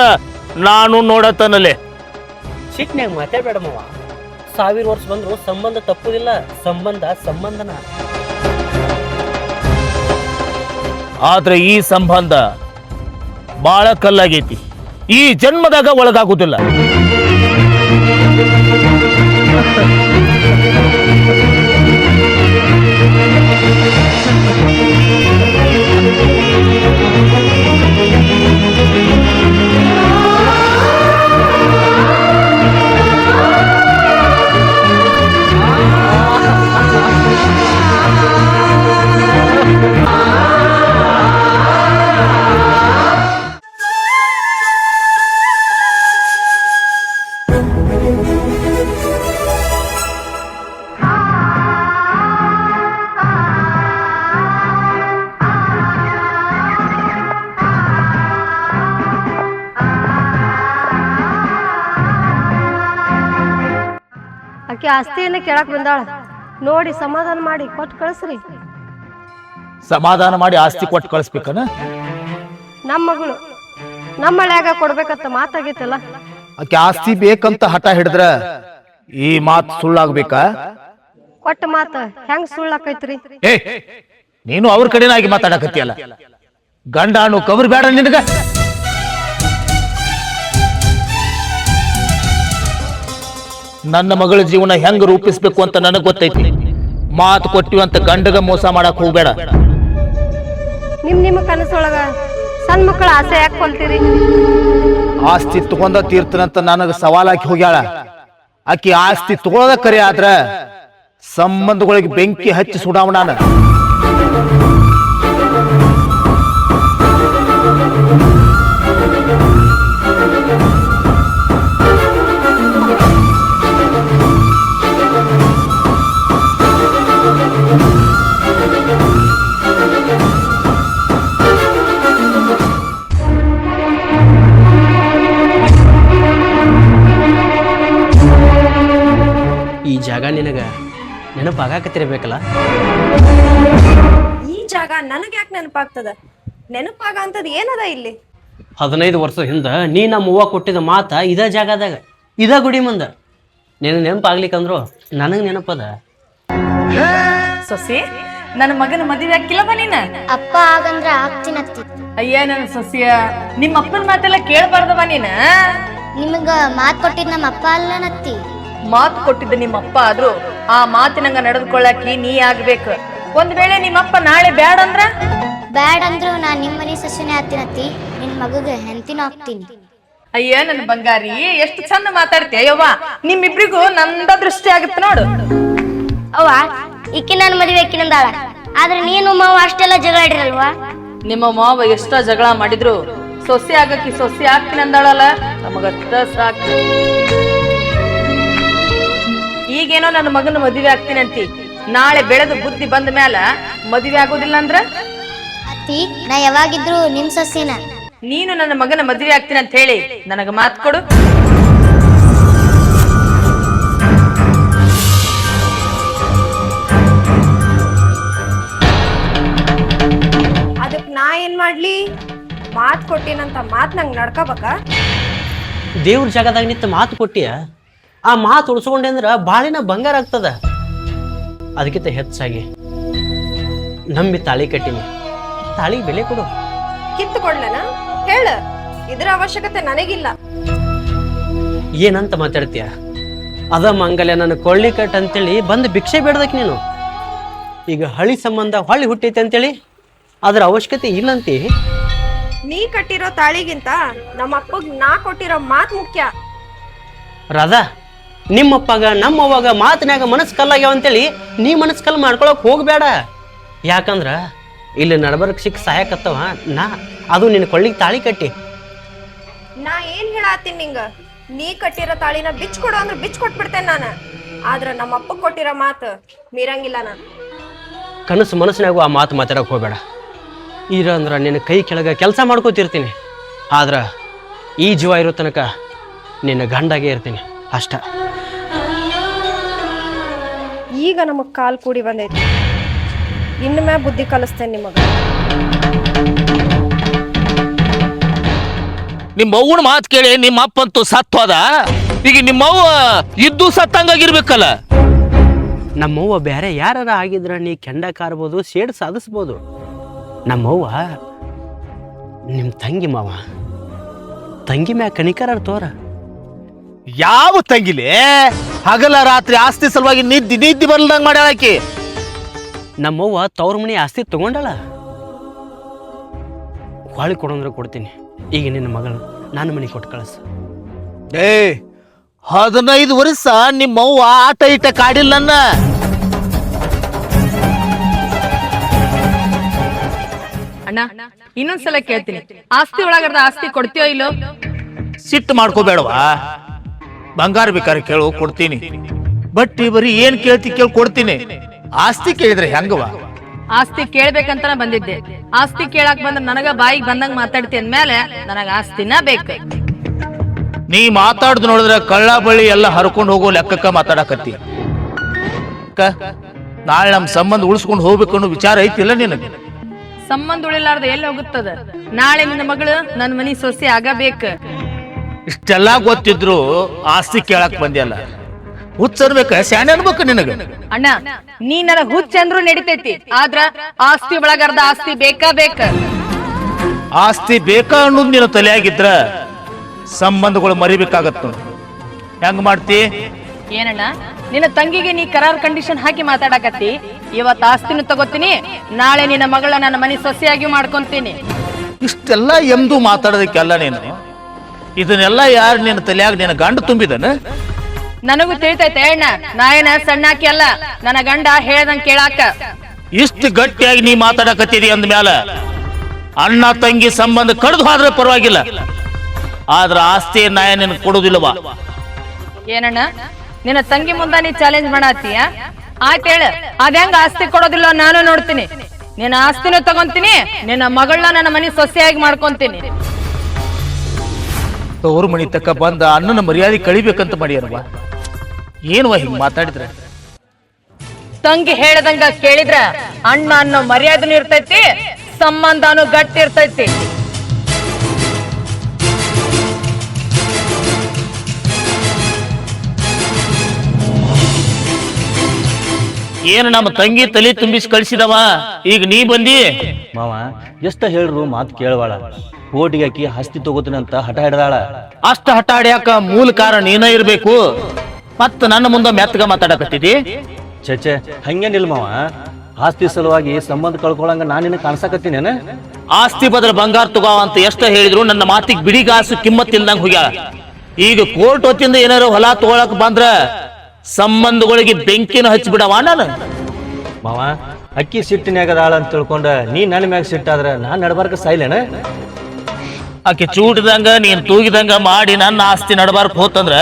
ನಾನು ನೋಡತನಲೆ. ಸಿಟ್ನ್ಯಾಗ ಮಾತಾಡಬೇಡಮ್ಮವ್ವ. 1000 ವರ್ಷ ಬಂದರೂ ಸಂಬಂಧ ತಪ್ಪುದಿಲ್ಲ. ಸಂಬಂಧನ. ಆದ್ರೆ ಈ ಸಂಬಂಧ ಬಾಳ ಕಲ್ಲಾಗೈತಿ. ಈ ಜನ್ಮದಾಗ ಒಳಗಾಗುದಿಲ್ಲ. ಆಕೆ ಆಸ್ತಿಯನ್ನ ಕೇಳಕ್ ಬಂದಾಳ, ನೋಡಿ ಸಮಾಧಾನ ಮಾಡಿ ಕೊಟ್ಟು ಕಳಿಸ್ರಿ. ಸಮಾಧಾನ ಮಾಡಿ ಆಸ್ತಿ ಕೊಟ್ಟು ಕಳಿಸ್ಬೇಕನ? ನಮ್ಮ ಮಗಳು ನಮ್ಮ ಹಳ್ಯಾಗ ಕೊಡ್ಬೇಕಂತ ಮಾತಾಗೈತಲ್ಲ. ಆಕೆ ಆಸ್ತಿ ಬೇಕಂತ ಹಠ ಹಿಡಿದ್ರ ಈ ಮಾತು ಸುಳ್ಳಾಗ್ಬೇಕಾ? ಕೊಟ್ಟ ಮಾತ ಹೆಂಗ್ ಸುಳ್ಳಾಕೈತ್ರಿ? ಏ, ನೀನು ಅವ್ರ ಕಡೆನಾಗಿ ಮಾತಾಡಕತ್ತಿಯಲ್ಲ. ಗಂಡ ಅನ್ನು ಕಬರ್ ಬೇಡ ನಿನಗ. ನನ್ನ ಮಗಳ ಜೀವನ ಹೆಂಗ್ ರೂಪಿಸ್ಬೇಕು ಅಂತ ನನಗ್ ಗೊತ್ತೈತಿ. ಮಾತು ಕೊಟ್ಟಿವಂತ ಗಂಡಗ ಮೋಸ ಮಾಡಕ್ ಹೋಗ್ಬೇಡ. ನಿಮ್ಮ ಕನಸೊಳಗ ಸಣ್ಣ ಮಕ್ಕಳ ಆಸೆ ಯಾಕೆ ಕೊಲ್ತೀರಿ? ಆಸ್ತಿ ತಗೊಂಡ ತೀರ್ತನಂತ ನನಗ ಸವಾಲಾಕಿ ಹೋಗ್ಯಾಳ. ಆಕಿ ಆಸ್ತಿ ತಗೊಳ್ಳೋದ ಕರೆ ಆದ್ರ ಸಂಬಂಧಗಳಿಗೆ ಬೆಂಕಿ ಹಚ್ಚಿ ಸುಡಾವಣಾನ. ಈ ಜಾಗ ನಿನಗ ನೆನಪಾಗಕತ್ತಿರ್ಬೇಕಲ್ಲ. ಈ ಜಾಗ ನನಗ್ ಯಾಕೆ ನೆನಪಾಗ್ತದ? ನೆನಪಾಗ ಅಂತದ್ ಏನದ ಇಲ್ಲಿ? 15 ವರ್ಷ ಹಿಂದ ನೀ ನಮ್ಮ ಅವ್ವ ಕೊಟ್ಟಿದ ಮಾತ ಇದ ಜಾಗದಾಗ, ಇದ ಗುಡಿ ಮುಂದ. ನಿನಗೆ ನೆನಪಾಗ್ಲಿಕ್ಕಂದ್ರು ನನಗೆ ನೆನಪದ. ಸೊಸಿ, ನನ್ನ ಮಗನ ಮದುವೆ ಹಾಕಿಲ್ಲವ ನೀನ? ಅಪ್ಪ ಆಗಂದ್ರ ಆಗ್ತೀನತ್ತಿ. ಅಯ್ಯ ನನ್ನ ಸೊಸಿಯ, ನಿಮ್ಮ ಅಪ್ಪನ ಮಾತೆಲ್ಲ ಕೇಳಬಾರ್ದವ ನೀನ. ನಿಮಗ ಮಾತ್ ಕೊಟ್ಟಿದ್ ನಮ್ಮ ಅಪ್ಪ ಅಲ್ಲನತ್ತಿ. ಮಾತು ಕೊಟ್ಟಿದ್ದ ನಿಮ್ಮಪ್ಪ ಆದ್ರೂ ಆ ಮಾತಿನಂಗ ನಡೆದುಕೊಳ್ಳಾಕಿ ನೀ ಆಗ್ಬೇಕು. ಒಂದ್ ವೇಳೆ ನಿಮ್ಮಪ್ಪ ನಾಳೆ ಬ್ಯಾಡ ಅಂದ್ರ? ಬ್ಯಾಡ್ ಅಂದ್ರು ನಾ ನಿಮ್ ಮನಿ ಸೊಸೆನೆ ಆಗ್ತೀನತ್ತಿ. ನಿನ್ ಮಗಗ ಹೆಂತಿನ ಆಗ್ತೀನಿ. ಅಯ್ಯ ನನ್ನ ಬಂಗಾರಿ, ಎಷ್ಟು ಚಂದ ಮಾತಾಡ್ತೀಯ ಯವ್ವ. ನಿಮ್ಮಿಬ್ರಿಗೂ ನಂದ ದೃಷ್ಟಿ ಆಗುತ್ತೆ ನೋಡು. ಅವ್ವ, ಇಕ್ಕಿ ನನ್ನ ಮದುವೆ ಅಕ್ಕಿನಂದಾಳ, ಆದ್ರೆ ನೀನು ಮಾವ ಅಷ್ಟೆಲ್ಲ ಜಗಳ ಆಡಿರಲ್ವಾ? ನಿಮ್ಮ ಮಾವ ಎಷ್ಟ ಜಗಳ ಮಾಡಿದ್ರು ಸೊಸೆ ಆಗಕ್ಕಿ ಸೊಸೆ ಆಗ್ತೀನಂದಾಳಲ್ಲ, ನಮಗಷ್ಟ ಸಾಕು. ಈಗೇನೋ ನನ್ನ ಮಗನ ಮದುವೆ ಆಗ್ತೀನಂತಿ, ನಾಳೆ ಬೆಳೆದು ಬುದ್ಧಿ ಬಂದ ಮ್ಯಾಲ ಮದುವೆ ಆಗೋದಿಲ್ಲ ಅಂದ್ರ? ಅತ್ತಿ, ನಾ ಯಾವಾಗಿದ್ರು ನಿಮ್ ಸೊಸೆನ. ನೀನು ನನ್ನ ಮಗನ ಮದುವೆ ಆಗ್ತೀನಂತ ಹೇಳಿ ನನಗ ಮಾತ್ ಕೊಡು. ಅದಕ್ ನಾ ಏನ್ ಮಾಡ್ಲಿ? ಮಾತ್ ಕೊಟ್ಟಿನಂತ ಮಾತ್ ನಂಗ್ ನಡ್ಕೋಬೇಕ? ದೇವ್ರ ಜಾಗದಾಗ ನಿಂತ ಮಾತು ಕೊಟ್ಟಿಯ, ಆ ಮಾತು ಉಳಿಸ್ಕೊಂಡೆ ಅಂದ್ರ ಬಾಳಿನ ಬಂಗಾರ ಆಗ್ತದ. ಅದಕ್ಕಿಂತ ಹೆಚ್ಚಾಗಿ ನಂಬಿ ತಾಳಿ ಕಟ್ಟಿನಿ, ತಾಳಿಗೆ ಬೆಲೆ ಕೊಡು. ಕಿತ್ತು ಕೊಡ್ಲನ? ಹೇಳ, ಇದ್ರ ಅವಶ್ಯಕತೆ ನನಗಿಲ್ಲ. ಏನಂತ ಮಾತಾಡ್ತೀಯ? ಅದ ಮಂಗಲ್ಯ ನನ್ನ ಕೊಳ್ಳಿ ಕಟ್ ಅಂತೇಳಿ ಬಂದು ಭಿಕ್ಷೆ ಬೇಡ್ದಕ್ಕೆ ನೀನು ಈಗ ಹಳಿ ಸಂಬಂಧ ಹೊಳ್ಳಿ ಹುಟ್ಟೈತೆ ಅಂತೇಳಿ ಅದ್ರ ಅವಶ್ಯಕತೆ ಇಲ್ಲಂತಿ. ನೀ ಕಟ್ಟಿರೋ ತಾಳಿಗಿಂತ ನಮ್ಮ ಅಪ್ಪಗ್ ನಾ ಕೊಟ್ಟಿರೋ ಮಾತ್ ಮುಖ್ಯ. ರಾಧಾ, ನಿಮ್ಮಪ್ಪಗ ನಮ್ಮವ್ವಾಗ ಮಾತಿನಾಗ ಮನಸ್ಸು ಕಲ್ಲಾಗ್ಯಾವ ಅಂತೇಳಿ ನೀ ಮನಸ್ಸು ಕಲ್ಲು ಮಾಡ್ಕೊಳಕ್ ಹೋಗ್ಬೇಡ. ಯಾಕಂದ್ರ ಇಲ್ಲಿ ನಡಬರ್ಕ್ ಸಿಕ್ಕ ಸಹಾಯಕತ್ತವ ನಾ, ಅದು ನಿನ್ನ ಕೊಳ್ಳಿಗೆ ತಾಳಿ ಕಟ್ಟಿ. ನಾ ಏನ್ ಹೇಳತ್ತೀನಿ ನಿಂಗ, ನೀ ಕಟ್ಟಿರೋ ತಾಳಿನ ಬಿಚ್ ಕೊಡು ಅಂದ್ರೆ ಬಿಚ್ ಕೊಟ್ಬಿಡ್ತೇನೆ ನಾನು. ಆದ್ರ ನಮ್ಮ ಅಪ್ಪ ಕೊಟ್ಟಿರೋ ಮಾತು ಮೀರಂಗಿಲ್ಲ ನಾನು. ಕನಸು ಮನಸ್ಸಿನಾಗೂ ಆ ಮಾತು ಮಾತಾಡಕ್ ಹೋಗ್ಬೇಡ. ಇರಂದ್ರ ನಿನ್ನ ಕೈ ಕೆಳಗ ಕೆಲಸ ಮಾಡ್ಕೋತಿರ್ತೀನಿ, ಆದ್ರ ಈ ಜೀವ ಇರೋ ತನಕ ನಿನ್ನ ಗಂಡಾಗೆ ಇರ್ತೀನಿ ಅಷ್ಟ. ಈಗ ನಮಗ್ ಕಾಲ್ ಕೂಡಿ ಬಂದೈತಿ, ಇನ್ನು ಮ್ಯಾ ಬುದ್ಧಿ ಕಲಿಸ್ತೇನೆ ನಿಮಗ. ನಿಮ್ಮ ಅವ್ವನ ಮಾತು ಕೇಳಿ ನಿಮ್ಮ ಅಪ್ಪಂತೂ ಸತ್ವದ, ಈಗ ನಿಮ್ಮವ್ವ ಇದ್ದು ಸತ್ತಂಗಾಗಿರ್ಬೇಕಲ್ಲ. ನಮ್ಮವ್ವ ಬೇರೆ ಯಾರ ಆಗಿದ್ರ ನೀ ಕೆಂಡ ಕಾರ್ಬೋದು, ಸೇಡ್ ಸಾಧಿಸ್ಬೋದು. ನಮ್ಮವ್ವ ನಿಮ್ಮ ತಂಗಿ ಮಾವ, ತಂಗಿ ಮ್ಯಾ ಕಣಿಕರ ತೋರ. ಯಾವ ತಂಗಿಲೆ ಹಗಲ ರಾತ್ರಿ ಆಸ್ತಿ ಸಲುವಾಗಿ ನಿದ್ದಿ ಬರ್ಲ್ದಂಗ ಮಾಡ್ಯಾಳಕಿ. ನಮ್ಮವ್ವ ತವ್ರ ಮನಿ ಆಸ್ತಿ ತಗೊಂಡಳ, ಹೊಳಿ ಕೊಡಂದ್ರೆ ಕೊಡ್ತೀನಿ. ಈಗ ನಿನ್ನ ಮಗಳು ನನ್ನ ಮನೆ ಕೊಟ್ಟು ಕಳಿಸ. 15 ವರ್ಷ ನಿಮ್ಮವ್ವ ಆಟ ಇಟ್ಟ ಕಾಡಿಲ್ಲ ನನ್ನ. ಅಣ್ಣ ಇನ್ನೊಂದ್ಸಲ ಕೇಳ್ತೀನಿ, ಆಸ್ತಿ ಒಳಗರದ ಆಸ್ತಿ ಕೊಡ್ತೀಯೋ ಇಲ್ಲೋ? ಸಿಟ್ಟು ಮಾಡ್ಕೋಬೇಡವಾ, ಬಂಗಾರ ಬೇಕಾದ್ರೆ ಕೇಳು ಕೊಡ್ತೀನಿ. ಬಟ್ ಬರೀ ಏನ್ ಕೇಳ್ತಿ ಕೇಳಿ ಕೊಡ್ತೀನಿ. ಆಸ್ತಿ ಕೇಳಿದ್ರೆ ಹೆಂಗವ? ಆಸ್ತಿ ಕೇಳ್ಬೇಕಂತ ಬಂದಿದ್ದೆ. ಆಸ್ತಿ ಕೇಳಾಕ್ ಬಂದ್ರೆ ನನಗ ಬಾಯಿಗೆ ಬಂದಂಗ ಮಾತಾಡ್ತಿ ಅಂದ್ಮೇಲೆ ನನಗ ಆಸ್ತಿನ ಬೇಕು. ನೀ ಮಾತಾಡ್ದು ನೋಡಿದ್ರೆ ಕಳ್ಳ ಬಳ್ಳಿ ಎಲ್ಲ ಹರ್ಕೊಂಡು ಹೋಗೋ ಲೆಕ್ಕಕ್ಕ ಮಾತಾಡಕತ್ತಿ. ನಾಳೆ ನಮ್ ಸಂಬಂಧ ಉಳಿಸ್ಕೊಂಡು ಹೋಗ್ಬೇಕು ಅನ್ನೋ ವಿಚಾರ ಐತಿಲ್ಲ ನಿನಗೆ? ಸಂಬಂಧ ಉಳಿಲಾರ್ದ ಎಲ್ಲಿ ಹೋಗುತ್ತದ? ನಾಳೆ ನಿನ್ನ ಮಗಳು ನನ್ನ ಮನಿ ಸೊಸೆ ಆಗಬೇಕು. ಇಷ್ಟೆಲ್ಲ ಗೊತ್ತಿದ್ರು ಆಸ್ತಿ ಕೇಳಕ್ ಬಂದಿಯಲ್ಲ, ಹುಚ್ಚರ್ಬೇಕ ಶಾಣೆ ಅನ್ಬೇಕು ನಿನಗ. ಅಣ್ಣ ನೀ ನನಗ ಹುಚ್ಚ ಅಂದ್ರು ನಡಿತೈತಿ, ಆದ್ರ ಆಸ್ತಿ ಒಳಗರ್ದ ಆಸ್ತಿ ಬೇಕಾ ಬೇಕ. ಆಸ್ತಿ ಬೇಕಾ ಅನ್ನೋದು ನೀನು ತಲೆಯಾಗಿದ್ರ ಸಂಬಂಧಗಳು ಮರಿಬೇಕಾಗತ್ತ. ಹೆಂಗ್ ಮಾಡ್ತಿ? ಏನಣ್ಣ ನಿನ್ನ ತಂಗಿಗೆ ನೀ ಕರಾರ್ ಕಂಡೀಷನ್ ಹಾಕಿ ಮಾತಾಡಕತ್ತಿ. ಇವತ್ತು ಆಸ್ತಿನೂ ತಗೋತೀನಿ, ನಾಳೆ ನಿನ್ನ ಮಗಳ ನನ್ನ ಮನೆ ಸೊಸೆಯಾಗಿ ಮಾಡ್ಕೊಂತೀನಿ. ಇಷ್ಟೆಲ್ಲ ಎಂದೂ ಮಾತಾಡೋದಕ್ಕೆಲ್ಲ ನೀನು ಇದನ್ನೆಲ್ಲ ಯಾರು ನಿನ್ನ ತಲೆಯಾಗ ನಿನ್ನ ಗಂಡ ತುಂಬಿದನ? ನನಗೂ ತಿಳಿತೈತೆ ಅಣ್ಣ, ನಾ ಏನ ಸಣ್ಣಾಕಿ ಅಲ್ಲ, ನನ್ನ ಗಂಡ ಹೇಳ್ದಂಗ್ ಕೇಳಾಕ. ಇಷ್ಟು ಗಟ್ಟಿಯಾಗಿ ನೀ ಮಾತಾಡಕತ್ತೀರಿ ಅಂದ್ಮ್ಯಾಲ ಅಣ್ಣ ತಂಗಿ ಸಂಬಂಧ ಕಡ್ದು ಹೋದ್ರೆ ಪರವಾಗಿಲ್ಲ, ಆದ್ರ ಆಸ್ತಿ ನ್ಯಾಯ ನಿನಗೆ ಕೊಡುದಿಲ್ಲವಾ? ಏನಣ್ಣ ನಿನ್ನ ತಂಗಿ ಮುಂದ ನೀ ಚಾಲೆಂಜ್ ಮಾಡತ್ತೀಯ? ಆಯ್ತು ಹೇಳ, ಅದ್ಯಾಂಗ ಆಸ್ತಿ ಕೊಡೋದಿಲ್ಲ ನಾನು ನೋಡ್ತೀನಿ. ನಿನ್ನ ಆಸ್ತಿನೂ ತಗೊಂತೀನಿ, ನಿನ್ನ ಮಗಳನ್ನ ನನ್ನ ಮನೆ ಸೊಸೆಯಾಗಿ ಮಾಡ್ಕೊಂತೀನಿ. ತವ್ರ ಮನಿ ತಕ್ಕ ಬಂದ ಅಣ್ಣನ ಮರ್ಯಾದೆ ಕಳಿಬೇಕಂತ ಮಾಡ್ಯಾರವ. ಏನ್ವಾ ಹಿಂಗ್ ಮಾತಾಡಿದ್ರೆ? ತಂಗಿ ಹೇಳ್ದಂಗ ಕೇಳಿದ್ರ ಅಣ್ಣ ಅನ್ನೋ ಮರ್ಯಾದೆನೂ ಇರ್ತೈತಿ, ಸಂಬಂಧನೂ ಗಟ್ಟಿ ಇರ್ತೈತಿ. ಏನು ನಮ್ಮ ತಂಗಿ ತಲೆ ತುಂಬಿಸಿ ಕಳಿಸಿದವ, ಈಗ ನೀ ಬಂದಿ? ಮಾವ ಎಷ್ಟ ಹೇಳ್ರು ಮಾತು ಕೇಳವಾಳ. ಓಟಿಗೆ ಹಾಕಿ ಆಸ್ತಿ ತಗೋತೀನಂತ ಹಠ ಹಿಡ್ದಾಳ. ಅಷ್ಟ ಹಠ ಆಡ್ಯಾಕ ಮೂಲ ಕಾರಣ ನೀನ ಇರ್ಬೇಕು. ಮತ್ತ ನನ್ನ ಮುಂದೆ ಮೆತ್ತಗ ಮಾತಾಡಕತ್ತಿದಿ? ಚೇಚೆ ಹಂಗೇನಿಲ್ಲ ಮಾವ, ಆಸ್ತಿ ಸಲುವಾಗಿ ಸಂಬಂಧ ಕಳ್ಕೊಳಂಗ ನಾನಿನ್ನ ಕಾಣಿಸಕತ್ತೀನೇನ? ಆಸ್ತಿ ಬದಲ ಬಂಗಾರ ತಗೋ ಅಂತ ಎಷ್ಟ ಹೇಳಿದ್ರು ನನ್ನ ಮಾತಿಗೆ ಬಿಡಿಗಾಸು ಕಿಮ್ಮತ್ ಇಲ್ದಂಗ ಹೋಗ್ಯಾಳ. ಈಗ ಕೋರ್ಟ್ ಹೊತ್ತಿಂದ ಏನಾರು ಹೊಲ ತಗೊಳಕ್ ಬಂದ್ರ ಸಂಬಂಧಗಳಿಗೆ ಬೆಂಕಿನ ಹಚ್ಚಿಬಿಡವ ನಾನು. ಮಾವ ಅಕ್ಕಿ ಸಿಟ್ಟಿನ್ಯಾಗದಾಳ ಅಂತ ತಿಳ್ಕೊಂಡ ನೀ ನನ್ನ ಮ್ಯಾಗ ಸಿಟ್ಟಾದ್ರ ನಾನ್ ನಡ್ಬಾರ್ಕ ಸಾಯ್ಲೇನ? ಆಕೆ ಚೂಟಿದಂಗ ನೀನ್ ತೂಗಿದಂಗ ಮಾಡಿ ನನ್ನ ಆಸ್ತಿ ನಡಬಾರ್ಕ್ ಹೋತಂದ್ರ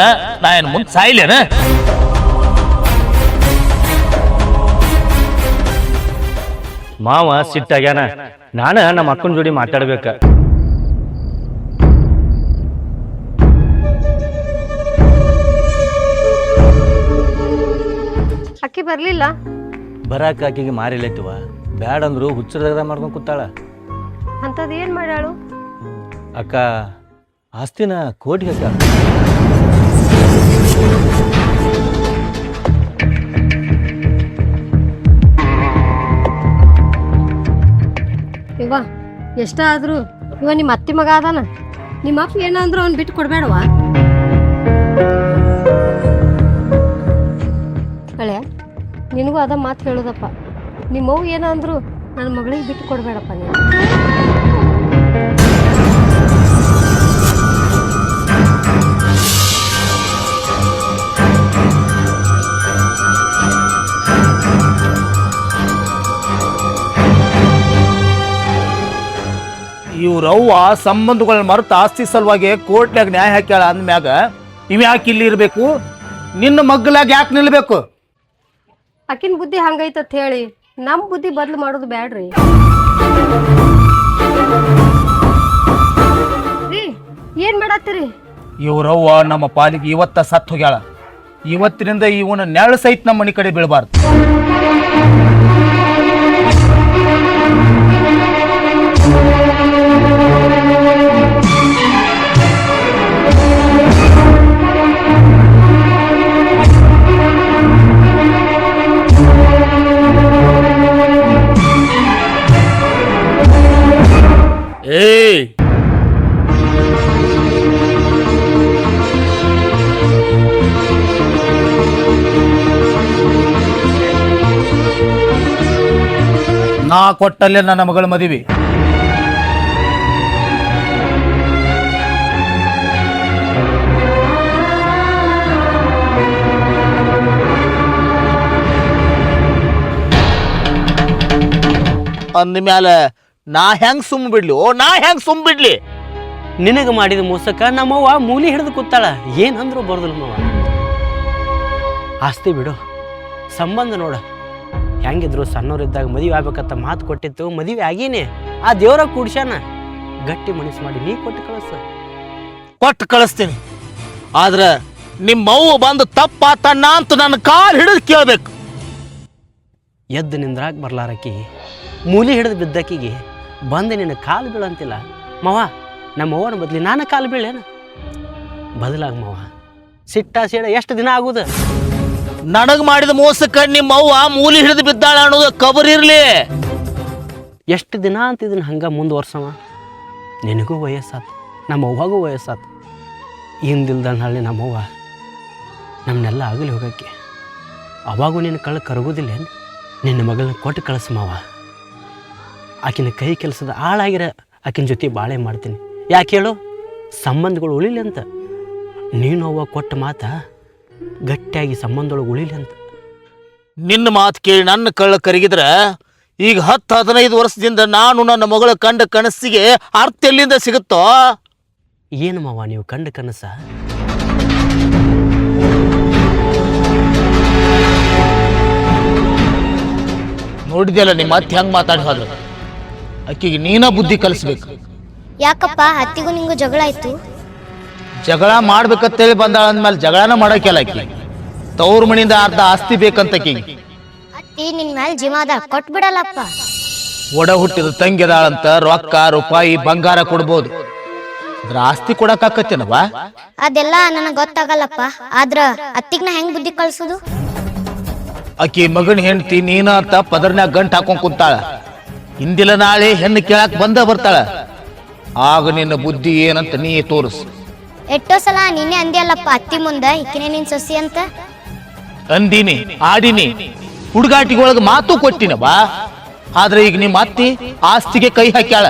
ನಾ ಏನ್ ಮುಂದ್ ಸಾಯ್ಲೇನ? ಮಾವ ಸಿಟ್ಟಾಗ್ಯಾನ, ನಾನ ನಮ್ಮ ಅಕ್ಕನ ಜೋಡಿ ಮಾತಾಡ್ಬೇಕ. ಅಕ್ಕಿ ಬರ್ಲಿಲ್ಲ? ಬರಾಕ ಆಕಿಗೆ ಮಾರಿಲ್ಲೈತಿವ, ಬ್ಯಾಡಂದ್ರು ಹುಚ್ಚರದಾಗ ಮಾಡ್ಕೊಂಡ್ ಕೂತಾಳ. ಅಂತದ್ ಏನ್ ಮಾಡ್ಯಾಳು? ಅಕ್ಕ ಆಸ್ತಿನ ಕೋಟಿಗೆ ಹಾಕ. ಇವ ಎಷ್ಟ ಆದ್ರೂ ಇವ ನಿಮ್ಮ ಅತ್ತಿ ಮಗ ಅದಾನ, ನಿಮ್ಮ ಅಪ್ಪ ಏನಂದ್ರು ಅವ್ನ್ ಬಿಟ್ಟು ಕೊಡ್ಬೇಡವಾ? ನಿನಗೂ ಅದ ಮಾತು ಹೇಳೋದಪ್ಪ. ನಿಮ್ಮವ್ವ ಏನಂದ್ರು ನನ್ನ ಮಗಳಿಗೆ ಬಿಟ್ಟು ಕೊಡಬೇಡಪ್ಪ ನೀನು. ಇವ್ರವ್ವ ಸಂಬಂಧಗಳನ್ನ ಮರೆತು ಆಸ್ತಿ ಸಲುವಾಗಿ ಕೋರ್ಟ್ನಾಗ ನ್ಯಾಯ ಹಾಕ್ಯಾಳ ಅಂದ್ಮ್ಯಾಗ ಇವ್ ಯಾಕೆ ಇಲ್ಲಿ ಇರಬೇಕು? ನಿನ್ನ ಮಗ್ಗಲಾಗ ಯಾಕೆ ನಿಲ್ಬೇಕು? ಆಕಿನ ಬುದ್ಧಿ ಹಂಗೈತತ್ ಹೇಳಿ ನಮ್ಮ ಬುದ್ಧಿ ಬದಲು ಮಾಡೋದು ಬ್ಯಾಡ್ರಿ. ರೀ ಏನ್ ಮಾಡತ್ತೀರಿ? ಇವ್ರವ್ವ ನಮ್ಮ ಪಾಲಿಗೆ ಇವತ್ತ ಸತ್ತು ಹೋಗ್ಯಾಳ. ಇವತ್ತಿನಿಂದ ಇವನ ನೆರಳು ಸಹಿತ ನಮ್ಮ ಮನೆ ಕಡೆ ಬೀಳಬಾರ್ದು. ಏಯ್ ನಾ ಕೊಟ್ಟಲ್ಲೇ ನನ್ನ ಮಗಳ ಮದುವೆ. ಅಂದ್ಮ್ಯಾಲ ನಾ ಹೆಂಗ್ ಸುಮ್ಮ ಬಿಡ್ಲಿ? ನಾ ಹೆಂಗ್ ಸುಮ್ಮ ಬಿಡ್ಲಿ? ನಿನಗೆ ಮಾಡಿದ ಮೋಸಕ್ಕ ನಮ್ಮವ್ವ ಮೂಲಿ ಹಿಡಿದು ಕೂತಾಳ. ಏನಂದ್ರು ಬರ್ದಲ್ಲ ಮಾವ. ಆಸ್ತಿ ಬಿಡು, ಸಂಬಂಧ ನೋಡ. ಹೆಂಗಿದ್ರು ಸಣ್ಣವ್ರಿದ್ದಾಗ ಮದುವೆ ಆಗ್ಬೇಕಂತ ಮಾತು ಕೊಟ್ಟಿತ್ತು, ಮದುವೆ ಆಗೀನಿ. ಆ ದೇವ್ರ ಕೂಡ್ಸ್ಯಾನ. ಗಟ್ಟಿ ಮನಸ್ಸು ಮಾಡಿ ನೀ ಕೊಟ್ಟು ಕಳಿಸ್ತೀನಿ. ಆದ್ರೆ ನಿಮ್ಮವ್ವ ಬಂದು ತಪ್ಪಾತಣ್ಣ ಅಂತ ನನ್ನ ಕಾಲು ಹಿಡಿದು ಕೇಳ್ಬೇಕು. ಎದ್ದು ನಿಂದ್ರಾಗ ಬರ್ಲಾರಕಿ ಮೂಲಿ ಹಿಡಿದು ಬಿದ್ದಕ್ಕಿಗೆ ಬಂದು ನಿನ್ನ ಕಾಲು ಬೀಳಂತಿಲ್ಲ ಮಾವ. ನಮ್ಮವ್ವನ ಬದ್ಲಿ ನಾನು ಕಾಲು ಬೀಳೇನ? ಬದಲಾಗ ಮಾವ. ಸಿಟ್ಟ ಸೇಡ ಎಷ್ಟು ದಿನ ಆಗುದ? ನನಗ್ ಮಾಡಿದ ಮೋಸಕ್ಕ ನಿಮ್ಮವ್ವ ಮೂಲಿ ಹಿಡಿದು ಬಿದ್ದಾಳ ಅನ್ನೋದು ಕಬರಿರ್ಲಿ. ಎಷ್ಟು ದಿನ ಅಂತ ಇದನ್ನ ಹಂಗ ಮುಂದುವರ್ಸವ? ನಿನಗೂ ವಯಸ್ಸಾತು, ನಮ್ಮವ್ವಾಗೂ ವಯಸ್ಸಾತು. ಹಿಂದಿಲ್ದ ನಾಳೆ ನಮ್ಮವ್ವ ನಮ್ಮನ್ನೆಲ್ಲ ಆಗಲಿ ಹೋಗಕ್ಕೆ. ಅವಾಗೂ ನಿನ್ನ ಕಳ್ಳ ಕರಗೋದಿಲ್ಲೇನು? ನಿನ್ನ ಮಗಳನ್ನ ಕೊಟ್ಟು ಕಳಿಸ್ ಮಾವ. ಆಕಿನ ಕೈ ಕೆಲಸದ ಆಳಾಗಿರ ಆಕಿನ ಜೊತೆ ಬಾಳೆ ಮಾಡ್ತೀನಿ. ಯಾಕೆ ಹೇಳು? ಸಂಬಂಧಗಳು ಉಳಿಲಿ ಅಂತ. ನೀನು ಅವ್ವ ಕೊಟ್ಟ ಮಾತ ಗಟ್ಟಿಯಾಗಿ ಸಂಬಂಧಗಳು ಉಳಿಲಿ ಅಂತ. ನಿನ್ನ ಮಾತು ಕೇಳಿ ನನ್ನ ಕಳ್ಳ ಕರಗಿದ್ರ ಈಗ 10-15 ವರ್ಷದಿಂದ ನಾನು ನನ್ನ ಮಗಳ ಕಂಡ ಕನಸಿಗೆ ಅರ್ಥ ಎಲ್ಲಿಂದ ಸಿಗುತ್ತೋ? ಏನು ಮಾವ ನೀವು ಕಂಡ ಕನಸ? ನೋಡಿದ್ಯಲ್ಲ ನಿಮ್ಮ ಅತ್ತೆ ಹೆಂಗ್ ಮಾತಾಡೋದು. ಅಕ್ಕಿಗೆ ನೀನ ಬುದ್ಧಿ ಕಲಿಸ್ಬೇಕು. ಯಾಕಪ್ಪ ಅತ್ತಿಗೂ ನಿಂಗೂ ಜಗಳ ಆಯ್ತು? ಜಗಳ ಮಾಡ್ಬೇಕಂತೇಳಿ ಬಂದಾಳ ಅಂದ್ಮೇಲೆ ಜಗಳನ ಮಾಡಕ್ಕೆಲ್ಲ ಅಕ್ಕಿ. ತವ್ರ ಮನಿಯಿಂದ ಅರ್ಧ ಆಸ್ತಿ ಬೇಕಂತ ಅಕ್ಕಿಗೆ. ಅತ್ತಿ ನಿನ್ ಮ್ಯಾಲ ಜಿಮಾದ ಕೊಟ್ಬಿಡಲ್ಲಪ್ಪ. ಒಡ ಹುಟ್ಟಿದ ತಂಗಿದಾಳಂತ ರೊಕ್ಕ ರೂಪಾಯಿ ಬಂಗಾರ ಕೊಡ್ಬೋದು, ಅದ್ರ ಆಸ್ತಿ ಕೊಡಕ್ಕಾಕತ್ತೇನವ? ಅದೆಲ್ಲ ನನಗ್ ಗೊತ್ತಾಗಲ್ಲಪ್ಪ. ಆದ್ರ ಅತ್ತಿಗ್ ನಾ ಹೆಂಗ್ ಬುದ್ಧಿ ಕಳ್ಸುದು? ಅಕ್ಕಿ ಮಗನ ಹೆಂಡತಿ ನೀನ ಅಂತ ಪದರ್ನ್ಯಾಗ ಗಂಟ್ ಹಾಕೊಂಡ್ ಕುಂತಾಳ. ಹಿಂದಿಲ ನಾಳೆ ಹೆಣ್ಣು ಕೇಳಕ್ ಬರ್ತಾಳ. ಆಗ ನಿನ್ನ ಬುದ್ಧಿ ಏನಂತ ನೀ ತೋರಿಸು. ಎಷ್ಟೋ ಸಲ ನೀನೇ ಅಂದಿಯಲ್ಲಪ್ಪ ಅತ್ತಿ ಮುಂದ ಇಕ್ಕಿನೇ ನಿನ್ ಸೊಸಿ ಅಂತ. ಅಂದಿನಿ, ಆಡಿನಿ, ಹುಡುಗಾಟಿಗೊಳಗ ಮಾತು ಕೊಟ್ಟಿನವ. ಆದ್ರೆ ಈಗ ನಿಮ್ಮ ಅತ್ತಿ ಆಸ್ತಿಗೆ ಕೈ ಹಾಕ್ಯಾಳ.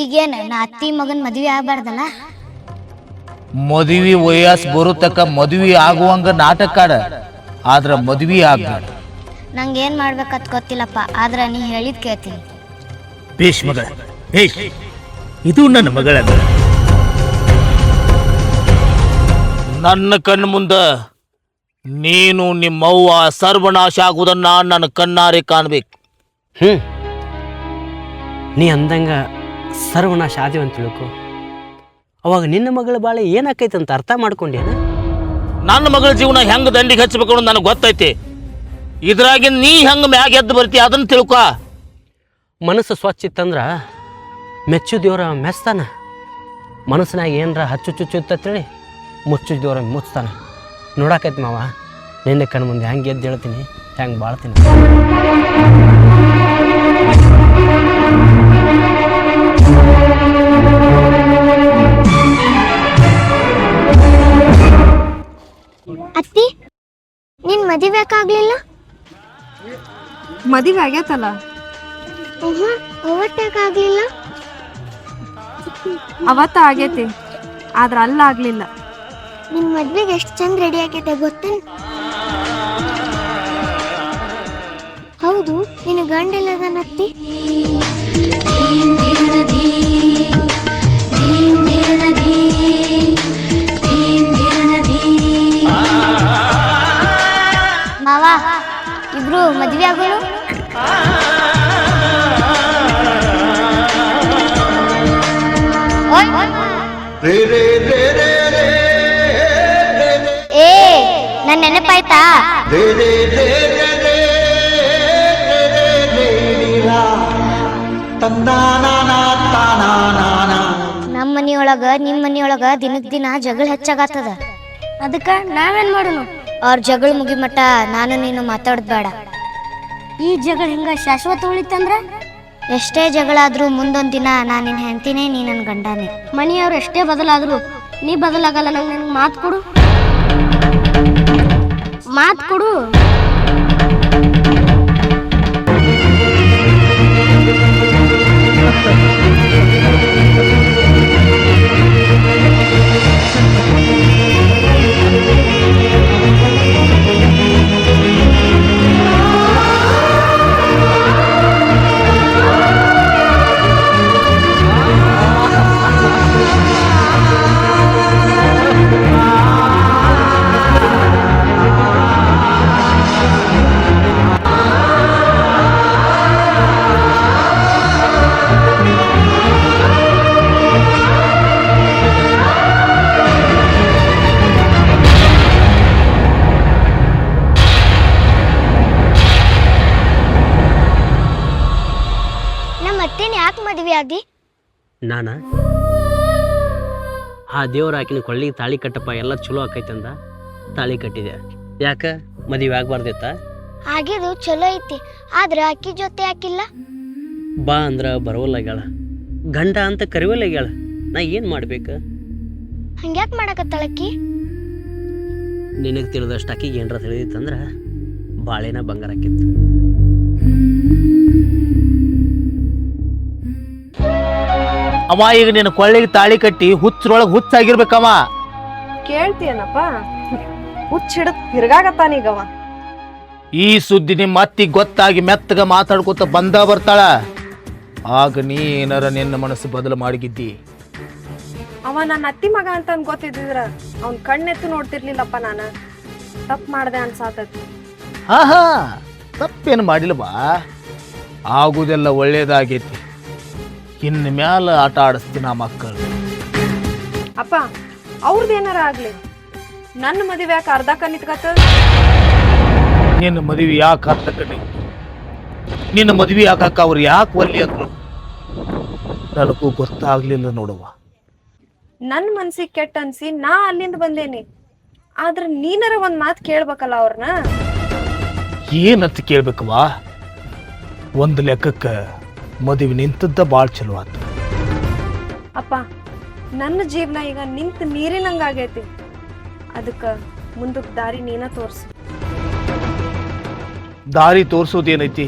ಈಗೇನ ನಾ ಅತ್ತಿ ಮಗನ್ ಮದ್ವೆ ಆಗ್ಬಾರ್ದಲ್ಲ? ಮದುವೆ ವಯಸ್ಸು ಬರುತ್ತಕ ಮದುವೆ ಆಗುವಂಗ ನಾಟಕ ಆಡ, ಆದ್ರ ಮದುವೆ ಆಗ್ಬೇಡ. ನಂಗೇನ್ ಮಾಡ್ಬೇಕಂತ ಗೊತ್ತಿಲ್ಲಪ್ಪ, ಆದ್ರ ನೀ ಹೇಳಿದ್ ಕೇಳ್ತೀನಿ. ಬೇಷ್ ಮಗಳ, ಬೇಷ್. ಇದು ನನ್ನ ಮಗಳ. ನನ್ನ ಕಣ್ಣು ಮುಂದ ನೀನು ನಿಮ್ಮವ್ವ ಸರ್ವನಾಶ ಆಗುವುದನ್ನ ನನ್ನ ಕಣ್ಣಾರೆ ಕಾಣ್ಬೇಕು. ನೀ ಅಂದಂಗ ಸರ್ವನಾಶ ಆದಿವ ಅಂತ ತಿಳ್ಕೊ. ಅವಾಗ ನಿನ್ನ ಮಗಳ ಬಾಳೆ ಏನಾಕೈತಂತ ಅರ್ಥ ಮಾಡ್ಕೊಂಡೇನ? ನನ್ನ ಮಗಳ ಜೀವನ ಹೆಂಗ ದಂಡಿಗೆ ಹಚ್ಚಬೇಕು ಅನ್ನೋದು ನನಗೆ ಗೊತ್ತೈತಿ. ಇದ್ರಾಗಿ ನೀ ಹೆಂಗ ಮ್ಯಾಗ ಎದ್ದು ಬರ್ತಿ ಅದನ್ನ ತಿಳ್ಕೊ. ಮನಸ್ಸು ಸ್ವಚ್ಛ ಇತ್ತಂದ್ರ ಮೆಚ್ಚು ದೇವ್ರ ಮೆಚ್ತಾನ. ಮನಸ್ಸಿನಾಗ ಏನರ ಹಚ್ಚು ಚುಚ್ಚು ಇತ್ತಂತೇಳಿ ಮುಚ್ಚು ದೇವ್ರ ಮುಚ್ತಾನ. ನೋಡಾಕೈತಿ ಮಾವ, ನಿನ್ನೆ ಕಣ್ಣು ಮುಂದೆ ಹೆಂಗೆ ಎದ್ದು ಹೇಳ್ತೀನಿ, ಹೆಂಗೆ ಬಾಳ್ತೀನಿ. ಅತ್ತಿ ನಿನ್ ಮದುವೆ ಯಾಕಾಗ್ಲಿಲ್ಲ? ಮದುವೆ ಆಗೈತಲ್ಲ. ಅವತ್ತಾಗ್ಲಿಲ್ಲ? ಅವತ್ತ ಆಗೈತಿ, ಆದ್ರ ಅಲ್ಲ ಆಗ್ಲಿಲ್ಲ. ನಿನ್ ಮದ್ವೆಗೆ ಎಷ್ಟು ಚಂದ ರೆಡಿ ಆಗೈತೆ ಗೊತ್ತೇನ್? ಹೌದು, ನಿನ್ನ ಗಂಡ ಎಲ್ಲದನತ್ತಿ? ಮಾವ, ಇಬ್ರು ಮದ್ವೆ ಆಗೋಣ. ಏ, ನನ್ ನೆನಪಾಯ್ತಾ? ನಮ್ಮ ಮನಿಯೊಳಗ ನಿಮ್ ಮನಿಯೊಳಗ ದಿನಕ್ ದಿನ ಜಗಳ ಹೆಚ್ಚಾಗತ್ತದ. ಅದಕ್ಕ ನಾವೇನ್ ಮಾಡೋನು? ಅವ್ರ ಜಗಳ ಮುಗಿ ಮಟ್ಟ ನಾನು ನೀನು ಮಾತಾಡೋದ್ ಬೇಡ. ಈ ಜಗಳ ಹಿಂಗ ಶಾಶ್ವತ ಉಳಿತಂದ್ರ? ಎಷ್ಟೇ ಜಗಳ ಆದ್ರೂ ಮುಂದೊಂದ್ ದಿನ ನಾನ್ ನಿನ್ ಹೆಂಡ್ತಿನೇ, ನೀ ನನ್ ಗಂಡನೇ. ಮನಿಯವ್ರು ಎಷ್ಟೇ ಬದಲಾದ್ರು ನೀ ಬದಲಾಗಲ್ಲ. ನಂಗೆ ನನ್ಗೆ ಮಾತು ಕೊಡು, ಮಾತು ಕೊಡು. ನಾನ ಆ ದೇವ್ರ ಆಕಿನ ಕೊಳ್ಳಿಗೆ ತಾಳಿ ಕಟ್ಟಪ್ಪ, ಎಲ್ಲ ಚಲೋ ಆಕೈತಂದ ತಾಳಿ ಕಟ್ಟಿದೆ. ಯಾಕ ಮದುವೆ ಆಗ್ಬಾರ್ದಿತ್ತ? ಆಗಿದ್ದು ಚಲೋ ಐತಿ, ಆದ್ರ ಅಕ್ಕಿ ಜೊತೆ ಯಾಕಿಲ್ಲ? ಬಾ ಅಂದ್ರ ಬರವಲ್ಲಾಗ್ಯಾಳ, ಗಂಡ ಅಂತ ಕರಿವಲ್ಲಾಗ್ಯಾಳ. ನಾ ಏನ್ ಮಾಡ್ಬೇಕ? ಹಂಗ್ಯಾಕ್ ಮಾಡಕತ್ತಾಳಕ್ಕಿ? ನಿನಗೆ ತಿಳಿದಷ್ಟು ಆಕಿಗೆ ಏನರ ತಿಳಿದಿತ್ತಂದ್ರ ಬಾಳೆನ ಬಂಗಾರ ಆಕಿತ್ತು. ಅವ ಈಗ ನಿನ್ನ ಕೊಳ್ಳಿಗೆ ತಾಳಿ ಕಟ್ಟಿ ಹುಚ್ಚರೊಳಗೆ ಹುಚ್ಚಾಗಿರ್ಬೇಕವ. ಕೇಳ್ತೀಯನಪ್ಪ? ಹುಚ್ಚಿಡದ್ ತಿರ್ಗಾಗತ್ತಾನೀಗವ. ಈ ಸುದ್ದಿ ನಿಮ್ಮ ಅತ್ತಿಗೆ ಗೊತ್ತಾಗಿ ಮೆತ್ತಗ ಮಾತಾಡ್ಕೊತ ಬರ್ತಾಳ. ಆಗ ನೀ ಏನಾರ ನಿನ್ನ ಮನಸ್ಸು ಬದಲು ಮಾಡಿಗಿದ್ದಿ. ಅವ ನನ್ನ ಅತ್ತಿ ಮಗ ಅಂತ ಗೊತ್ತಿದ್ರ ಅವ್ನ ಕಣ್ಣೆತ್ತು ನೋಡ್ತಿರ್ಲಿಲ್ಲಪ್ಪ. ನಾನು ತಪ್ಪು ಮಾಡ್ದೆ ಅನ್ಸಾತತಿ. ಆಹಾ, ತಪ್ಪೇನು ಮಾಡಿಲ್ವಾ? ಆಗುದೆಲ್ಲ ಒಳ್ಳೇದಾಗೈತಿ. ಇನ್ನು ಮ್ಯಾಲ ಆಟ ಆಡಿಸ್ತೀನಿ ಆ ಮಕ್ಕಳು. ಅಪ್ಪ, ಅವ್ರದ್ದೇನಾರ ಆಗ್ಲಿ, ನನ್ನ ಮದುವೆ ಯಾಕೆ ಅರ್ಧಕ್ಕ ನಿಂತ್ಕತ್ತ? ನಿನ್ನ ಮದುವೆ ಯಾಕೆ ಅರ್ಥಕಣಿ? ನಿನ್ನ ಮದುವೆ ಯಾಕಕ್ಕ ಅವ್ರು ಯಾಕೆ ಒಲ್ಲಿ ಅಂದ್ರು ನನಗೂ ಗೊತ್ತಾಗ್ಲಿಲ್ಲ ನೋಡುವ. ನನ್ನ ಮನ್ಸಿಗೆ ಕೆಟ್ಟ ಅನ್ಸಿ ನಾ ಅಲ್ಲಿಂದ ಬಂದೇನಿ. ಆದ್ರ ನೀನಾರ ಒಂದ್ ಮಾತು ಕೇಳ್ಬೇಕಲ್ಲ ಅವ್ರನ್ನ. ಏನಂತ ಕೇಳ್ಬೇಕವಾ? ಒಂದು ಲೆಕ್ಕಕ್ಕ ಮದುವೆ ನಿಂತದ್ದ ಭಾಳ ಚಲೋ ಆತು. ಅಪ್ಪ, ನನ್ನ ಜೀವನ ಈಗ ನಿಂತ ನೀರಿನಂಗಾಗೈತಿ. ಅದಕ್ಕ ಮುಂದಕ್ಕೆ ದಾರಿ ನೀನ ತೋರ್ಸು. ದಾರಿ ತೋರ್ಸೋದೇನೈತಿ?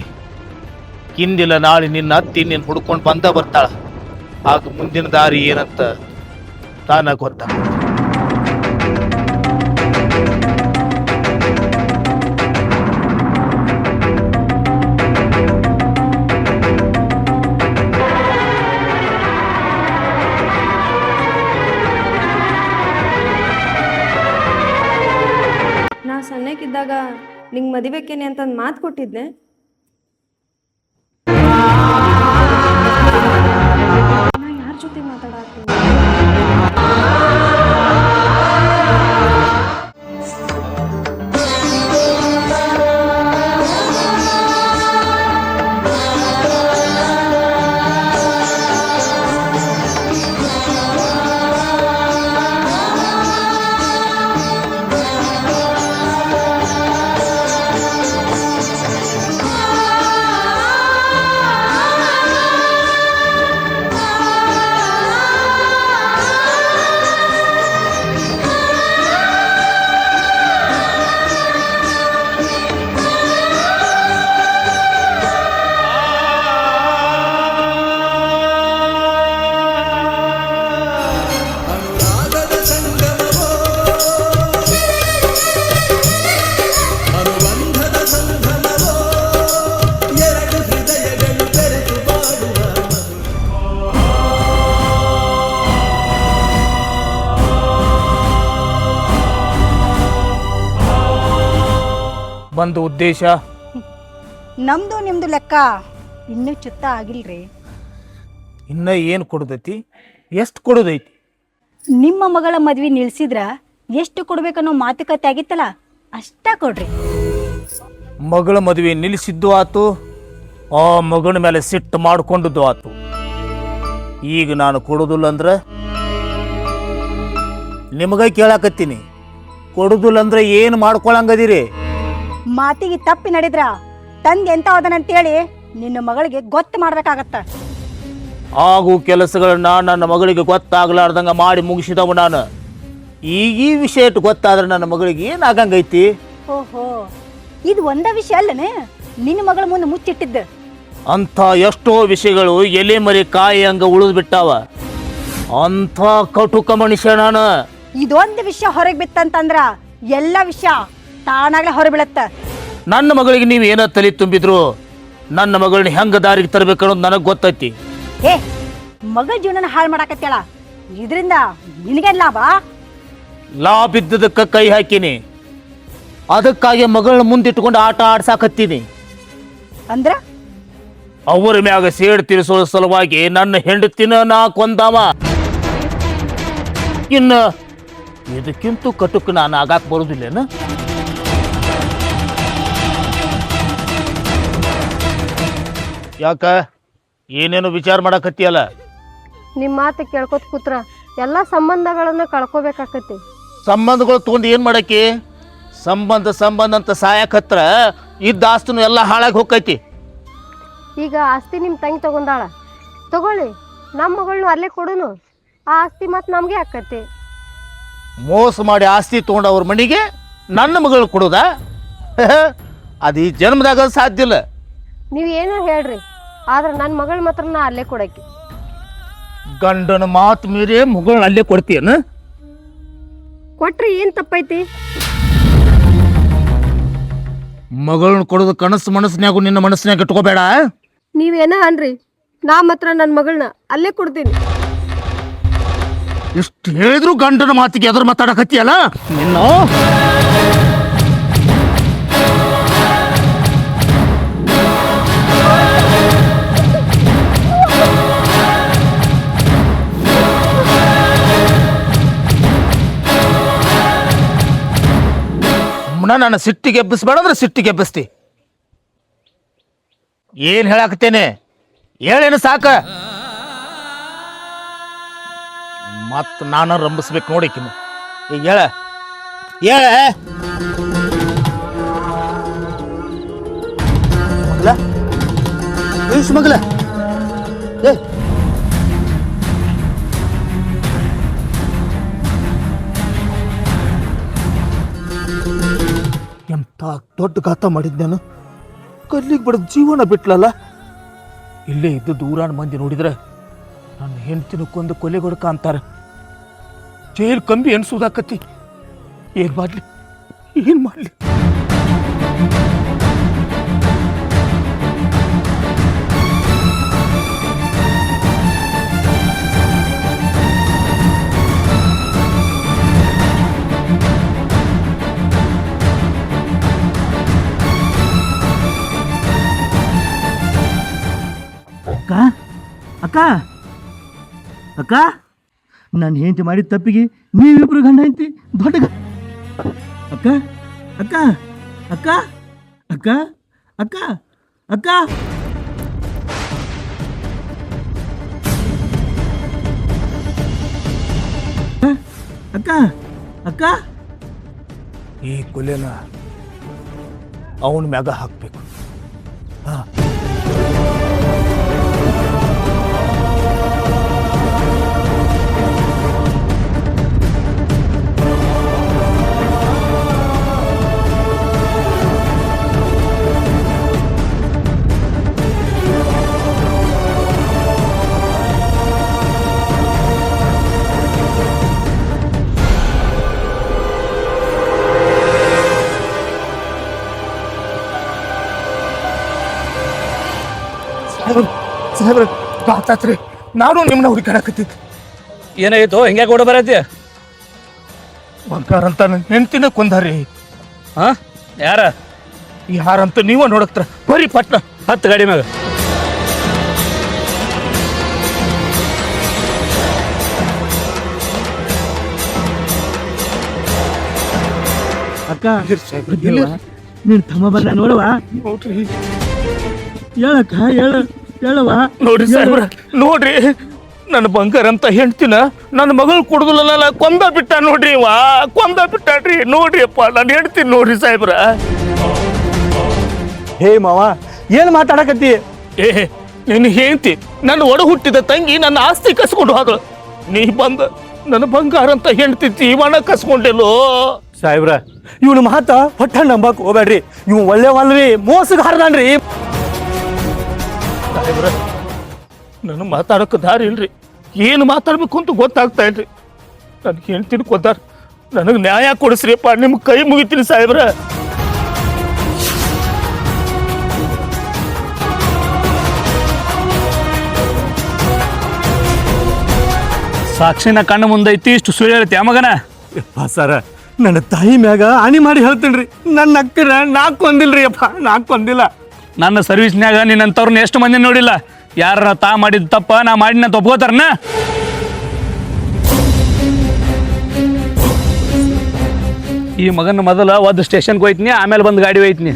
ಹಿಂದಿಲ್ಲ ನಾಳೆ ನಿನ್ನ ಅತ್ತಿ ನಿನ್ನ ಹುಡ್ಕೊಂಡು ಬರ್ತಾಳ. ಆಗ ಮುಂದಿನ ದಾರಿ ಏನಂತ ತಾನ ಗೊತ್ತಾಗುತ್ತೆ. ನಾ ಸಣ್ಣಕ್ಕಿದ್ದಾಗ ನಿಂಗೆ ಮದಿಬೇಕೇನೆ ಅಂತಂದು ಮಾತು ಕೊಟ್ಟಿದ್ನೆ. ನಾ ಯಾರ ಜೊತೆ ಮಾತಾಡತ್ತೀನಿ? ಬಂದು ಉದ್ದೇಶ ನಮ್ದು ನಿಮ್ದು ಲೆಕ್ಕ ಇನ್ನೂ ಚುತ್ತ ಆಗಿಲ್ರಿ. ಇನ್ನ ಏನು ಕೊಡೋದೈತಿ, ಎಷ್ಟು ಕೊಡೋದೈತಿ? ನಿಮ್ಮ ಮಗಳ ಮದ್ವಿ ನಿಲ್ಸಿದ್ರ ಎಷ್ಟು ಕೊಡ್ಬೇಕನ್ನೋ ಮಾತುಕತೆ ಆಗಿತ್ತಲ್ಲ, ಅಷ್ಟ ಕೊಡ್ರಿ. ಮಗಳ ಮದುವೆ ನಿಲ್ಲಿಸಿದ್ದು ಆತು, ಆ ಮಗನ ಮೇಲೆ ಸಿಟ್ಟು ಮಾಡಿಕೊಂಡದ್ದು ಆತು. ಈಗ ನಾನು ಕೊಡೋದಿಲ್ಲ ಅಂದ್ರೆ ನಿಮಗ ಕೇಳಾಕತ್ತೀನಿ, ಕೊಡೋದಿಲ್ಲ ಅಂದ್ರೆ ಏನು ಮಾಡ್ಕೊಳಂಗದಿರಿ? ಮಾತಿಗೆ ತಪ್ಪಿ ನಡೆದ್ರ ತಂದೆ ಎಂತ ಹೋದನಂತೇಳಿ ನಿನ್ನ ಮಗಳಿಗೆ ಗೊತ್ತು ಮಾಡ್ಬೇಕಾಗತ್ತ. ಆಗು ಕೆಲಸಗಳನ್ನ ನನ್ನ ಮಗಳಿಗೆ ಗೊತ್ತಾಗ್ಲಾರ್ದಂಗ ಮಾಡಿ ಮುಗಿಸಿದವ ನಾನು. ಈಗ ಈ ವಿಷಯ ಗೊತ್ತಾದ್ರೆ ನನ್ನ ಮಗಳಿಗೆ ಏನಾಗಂಗೈತಿ? ಓಹೋ, ಇದು ಒಂದ ವಿಷಯ ಅಲ್ಲನೆ ನಿನ್ನ ಮಗಳ ಮುಂದೆ ಮುಚ್ಚಿಟ್ಟಿದ್ದ? ಅಂಥ ಎಷ್ಟೋ ವಿಷಯಗಳು ಎಲೆ ಮರಿ ಕಾಯಿ ಹಂಗ ಉಳಿದು ಬಿಟ್ಟಾವ. ಅಂಥ ಕಟುಕ ಮನುಷ್ಯ ನಾನು. ಇದೊಂದು ವಿಷಯ ಹೊರಗೆ ಬಿತ್ತಂತಂದ್ರ ಎಲ್ಲ ವಿಷಯ ತಾನಾಗ್ಲೇ ಹೊರಬೀಳತ್ತ. ನನ್ನ ಮಗಳಿಗೆ ನೀವು ಏನೋ ತಲೆ ತುಂಬಿದ್ರು ನನ್ನ ಮಗಳನ್ನ ಹೆಂಗ ದಾರಿಗೆ ತರಬೇಕನ್ನೋದು ನನಗೆ ಗೊತ್ತೈತಿ. ಏ, ಮಗಳ ಜೀವನ ಹಾಳು ಮಾಡಾಕತ್ತೇಳ, ಇದರಿಂದ ನಿನಗೇನ್ ಲಾಭ? ಲಾಭ ಇದ್ದದಕ್ಕೆ ಕೈ ಹಾಕಿನಿ, ಅದಕ್ಕಾಗಿ ಮಗಳನ್ನ ಮುಂದಿಟ್ಕೊಂಡು ಆಟ ಆಡ್ಸಾಕತ್ತೀನಿ. ಅಂದ್ರ ಅವರ ಮ್ಯಾಗ ಸೇಡ್ ತೀರಿಸೋ ಸಲುವಾಗಿ ನನ್ನ ಹೆಂಡತಿನ ನಾ ಕೊಂದಾವ. ಇನ್ನು ಇದಕ್ಕಿಂತ ಕಟುಕ್ ನಾನು ಆಗಾಕ್ ಬರುದಿಲ್ಲೇನ? ಯಾಕ ಏನೇನು ವಿಚಾರ ಮಾಡಕತ್ತಿಯಲ್ಲ? ನಿಮ್ಮ ಮಾತು ಕೇಳ್ಕೊತ ಕೂತ್ರ ಎಲ್ಲ ಸಂಬಂಧಗಳನ್ನ ಕಳ್ಕೊಬೇಕಾಕತಿ. ಸಂಬಂಧಗಳು ತಗೊಂಡು ಏನ್ ಮಾಡಕ್ಕೆ? ಸಂಬಂಧ ಸಂಬಂಧ ಅಂತ ಸಾಯಕತ್ರ ಇದ್ದ ಆಸ್ತನು ಎಲ್ಲ ಹಾಳಾಗಿ ಹೋಗ್ತೈತಿ. ಈಗ ಆಸ್ತಿ ನಿಮ್ಮ ತಂಗಿ ತಗೊಂಡಾಳ, ತಗೊಳ್ಳಿ, ನಮ್ಮ ಮಗಳನ್ನ ಅಲ್ಲೇ ಕೊಡುನು. ಆ ಆಸ್ತಿ ಮತ್ತೆ ನಮಗೆ ಆಕತಿ. ಮೋಸ ಮಾಡಿ ಆಸ್ತಿ ತಗೊಂಡು ಅವ್ರ ಮನೆಗೆ ನನ್ನ ಮಗಳು ಕೊಡೋದ? ಅದು ಈ ಜನ್ಮದಾಗ ಸಾಧ್ಯ ಇಲ್ಲ. ನೀವು ಏನೋ ಹೇಳ್ರಿ, ಆದ್ರೆ ನನ್ನ ಮಗಳ ಮಾತ್ರ ನಾ ಅಲ್ಲೇ ಕೊಡಕ್ಕೆ. ಗಂಡನ ಮಾತು ಮೀರಿ ಮಗಳನ್ನ ಅಲ್ಲೇ ಕೊಡ್ತೀಯನ? ಕೊಟ್ರಿ ಏನ್ ತಪ್ಪೈತಿ? ಮಗಳನ್ನ ಕೊಡೋದು ಕನಸು ಮನಸ್ಸಿನಾಗು ನಿನ್ನ ಮನಸ್ಸಿನಾಗ ಇಟ್ಕೋಬೇಡ. ನೀವೇನ ಅನ್ರಿ, ನಾ ಮಾತ್ರ ನನ್ನ ಮಗಳನ್ನ ಅಲ್ಲೇ ಕೊಡ್ತೀನಿ. ಇಷ್ಟು ಹೇಳಿದ್ರು ಗಂಡನ ಮಾತಿಗೆ ಎದುರು ಮಾತಾಡಕತ್ತೀಯಲ್ಲ ನಿನ್ನ. ನನ್ನ ಸಿಟ್ಟಿಗೆ ಎಬ್ಬಿಸ್ಬೇಡ ಅಂದ್ರೆ ಸಿಟ್ಟಿಗೆ ಎಬ್ಬಿಸ್ತಿ. ಏನ್ ಹೇಳಾಕತ್ತೇನೆ ಹೇಳೇನು ಸಾಕ. ಮತ್ ನಾನು ರಂಬಿಸ್ಬೇಕು ನೋಡಿಕಿನ. ಈಗ ಹೇಳ ಮಗಲ ಮಗಲ ಎಂತ ದೊಡ್ಡ ಗಾತ ಮಾಡಿದ್ನೇನು. ಕಲ್ಲಿಗೆ ಬಡದ್ ಜೀವನ ಬಿಟ್ಲಲ್ಲ. ಇಲ್ಲೇ ಇದ್ದು ದೂರಾನ ಮಂದಿ ನೋಡಿದ್ರೆ ನನ್ನ ಹೆಂಡತಿನ ಕೊಂದು ಕೊಲೆಗೊಡಕ ಅಂತಾರೆ. ಜೈಲ್ ಕಂಬಿ ಎನ್ಸುದಾಕತಿ. ಏನ್ ಮಾಡ್ಲಿ ಏನ್ ಮಾಡ್ಲಿ? ಅಕ್ಕ ಅಕ್ಕ ಅಕ್ಕ, ನಾನು ಹೆಂಡತಿ ಮಾಡಿದ ತಪ್ಪಿಗೆ ನೀವಿಬ್ರು ಗಂಡ ಹೆಂಡತಿ ದೊಡ್ಡ ಅಕ್ಕ ಅಕ್ಕ ಅಕ್ಕ ಅಕ್ಕ ಅಕ್ಕ ಅಕ್ಕ ಅಕ್ಕ ಅಕ್ಕ. ಈ ಕೊಲೆನ ಅವನ ಮ್ಯಾಗ ಹಾಕ್ಬೇಕು. ಹಾ, ಸಾಹೇಬ್ರ ಗಾತಾತ್ರಿ, ನಾನು ನಿಮ್ಮನ್ನ ಹುಡುಕಾಡಕತ್ತಿದ್ದೆ. ಏನಾಯ್ತು? ಹಿಂಗ್ಯಾಕೆ ಓಡ ಬರತ್ತಿ? ಬಂಗಾರ ಅಂತ ನನ್ನ ಹೆಂಡತಿನ ಕೊಂದಾರಿ. ಹಾ, ಯಾರ? ಯಾರಂತ ನೀವ ನೋಡಕ್ತಾರ ಬರೀ ಪಟ್ನ ಹತ್ತು ಗಾಡಿ ಮ್ಯಾಗ. ಅಕ್ಕ ನೀನ್ ತಮ್ಮ ಬರ್ಲ ನೋಡವ. ನೋಡ್ರಿ ಹೇಳಕ್ಕ ಹೇಳವ. ನೋಡ್ರಿ ಸಾಹೇಬ್ರ, ನೋಡ್ರಿ ನನ್ನ ಬಂಗಾರ ಅಂತ ಹೆಂಡ್ತಿನ ನನ್ನ ಮಗಳು ಕುಡ್ದಲ್ಲ ಕೊಂದ ಬಿಟ್ಟ ನೋಡ್ರಿ ಕೊಂದ ಬಿಟ್ಟಾಡ್ರಿ. ನೋಡ್ರಿ ಅಪ್ಪ ನಾನು ಹೆಂಡ್ತೀನಿ ನೋಡ್ರಿ ಸಾಹೇಬ್ರ. ಹೇ ಮಾವ ಏನ್ ಮಾತಾಡಕತ್ತಿ? ಏ ನಿನ್ನ ಹೆಂಡ್ತಿ ನನ್ನ ಒಡ ಹುಟ್ಟಿದ ತಂಗಿ ನನ್ನ ಆಸ್ತಿ ಕಸ್ಕೊಂಡು ಹೋದಳು. ನೀ ಬಂದ ನನ್ನ ಬಂಗಾರ ಅಂತ ಹೆಂಡ್ತಿ ಜೀವನ ಕಸ್ಕೊಂಡಿಲ್ಲೋ. ಸಾಹೇಬ್ರ ಇವನು ಮಾತ ಹೊಟ್ಟ ನಂಬಕ್ ಹೋಗ್ಬೇಡ್ರಿ. ಇವ್ ಒಳ್ಳೆವಲ್ರಿ, ಮೋಸಗಾರದನ್ರಿ. ಸಾಹೇಬ್ರ ನನ್ನ ಮಾತಾಡೋಕೆ ದಾರಿ ಇಲ್ರಿ. ಏನು ಮಾತಾಡ್ಬೇಕು ಅಂತ ಗೊತ್ತಾಗ್ತಾ ಇಲ್ರಿ. ನನ್ಗೆ ಹೆಂಡ್ತಿನ ಕೊದ್ದಾರ, ನನಗೆ ನ್ಯಾಯ ಕೊಡಿಸ್ರಿಪ್ಪ, ನಿಮ್ಗೆ ಕೈ ಮುಗಿತೀನಿ ಸಾಹೇಬ್ರ. ಸಾಕ್ಷಿನ ಕಣ್ಣು ಮುಂದೈತಿ, ಇಷ್ಟು ಸುಳ್ಳು ಹೇಳ್ತಿ ಮಗನ? ಸರ ನನ್ನ ತಾಯಿ ಮ್ಯಾಗ ಹಾನಿ ಮಾಡಿ ಹೇಳ್ತೇನ್ರಿ. ನನ್ನ ಅಕ್ಕನ ನಾಕ್ ಕೊಂದಿಲ್ರಿ ಅಪ್ಪ, ನಾಕ್ ಕೊಂದಿಲ್ಲ. ನನ್ನ ಸರ್ವಿಸ್ನ್ಯಾಗ ನಿನ್ನಂಥವ್ರನ್ನ ಎಷ್ಟು ಮಂದಿ ನೋಡಿಲ್ಲ. ಯಾರ ತಾ ಮಾಡಿದ ತಪ್ಪ ನಾ ಮಾಡಿನ ಒಪ್ಕೋತಾರನ? ಈ ಮಗನ ಮೊದಲ ಒಂದು ಸ್ಟೇಷನ್ಗೆ ಹೋಯ್ತೀನಿ, ಆಮೇಲೆ ಬಂದು ಗಾಡಿ ಹೋಯ್ತೀನಿ.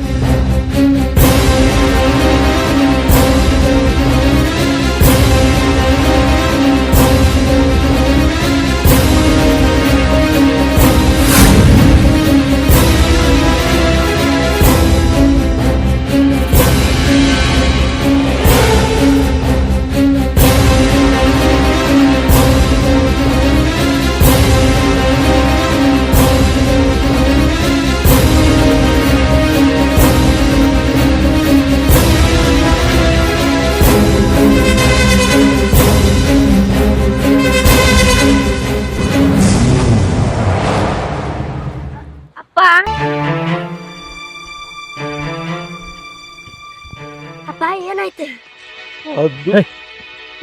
ಅಪ್ಪ ಏನಾಯ್ತು?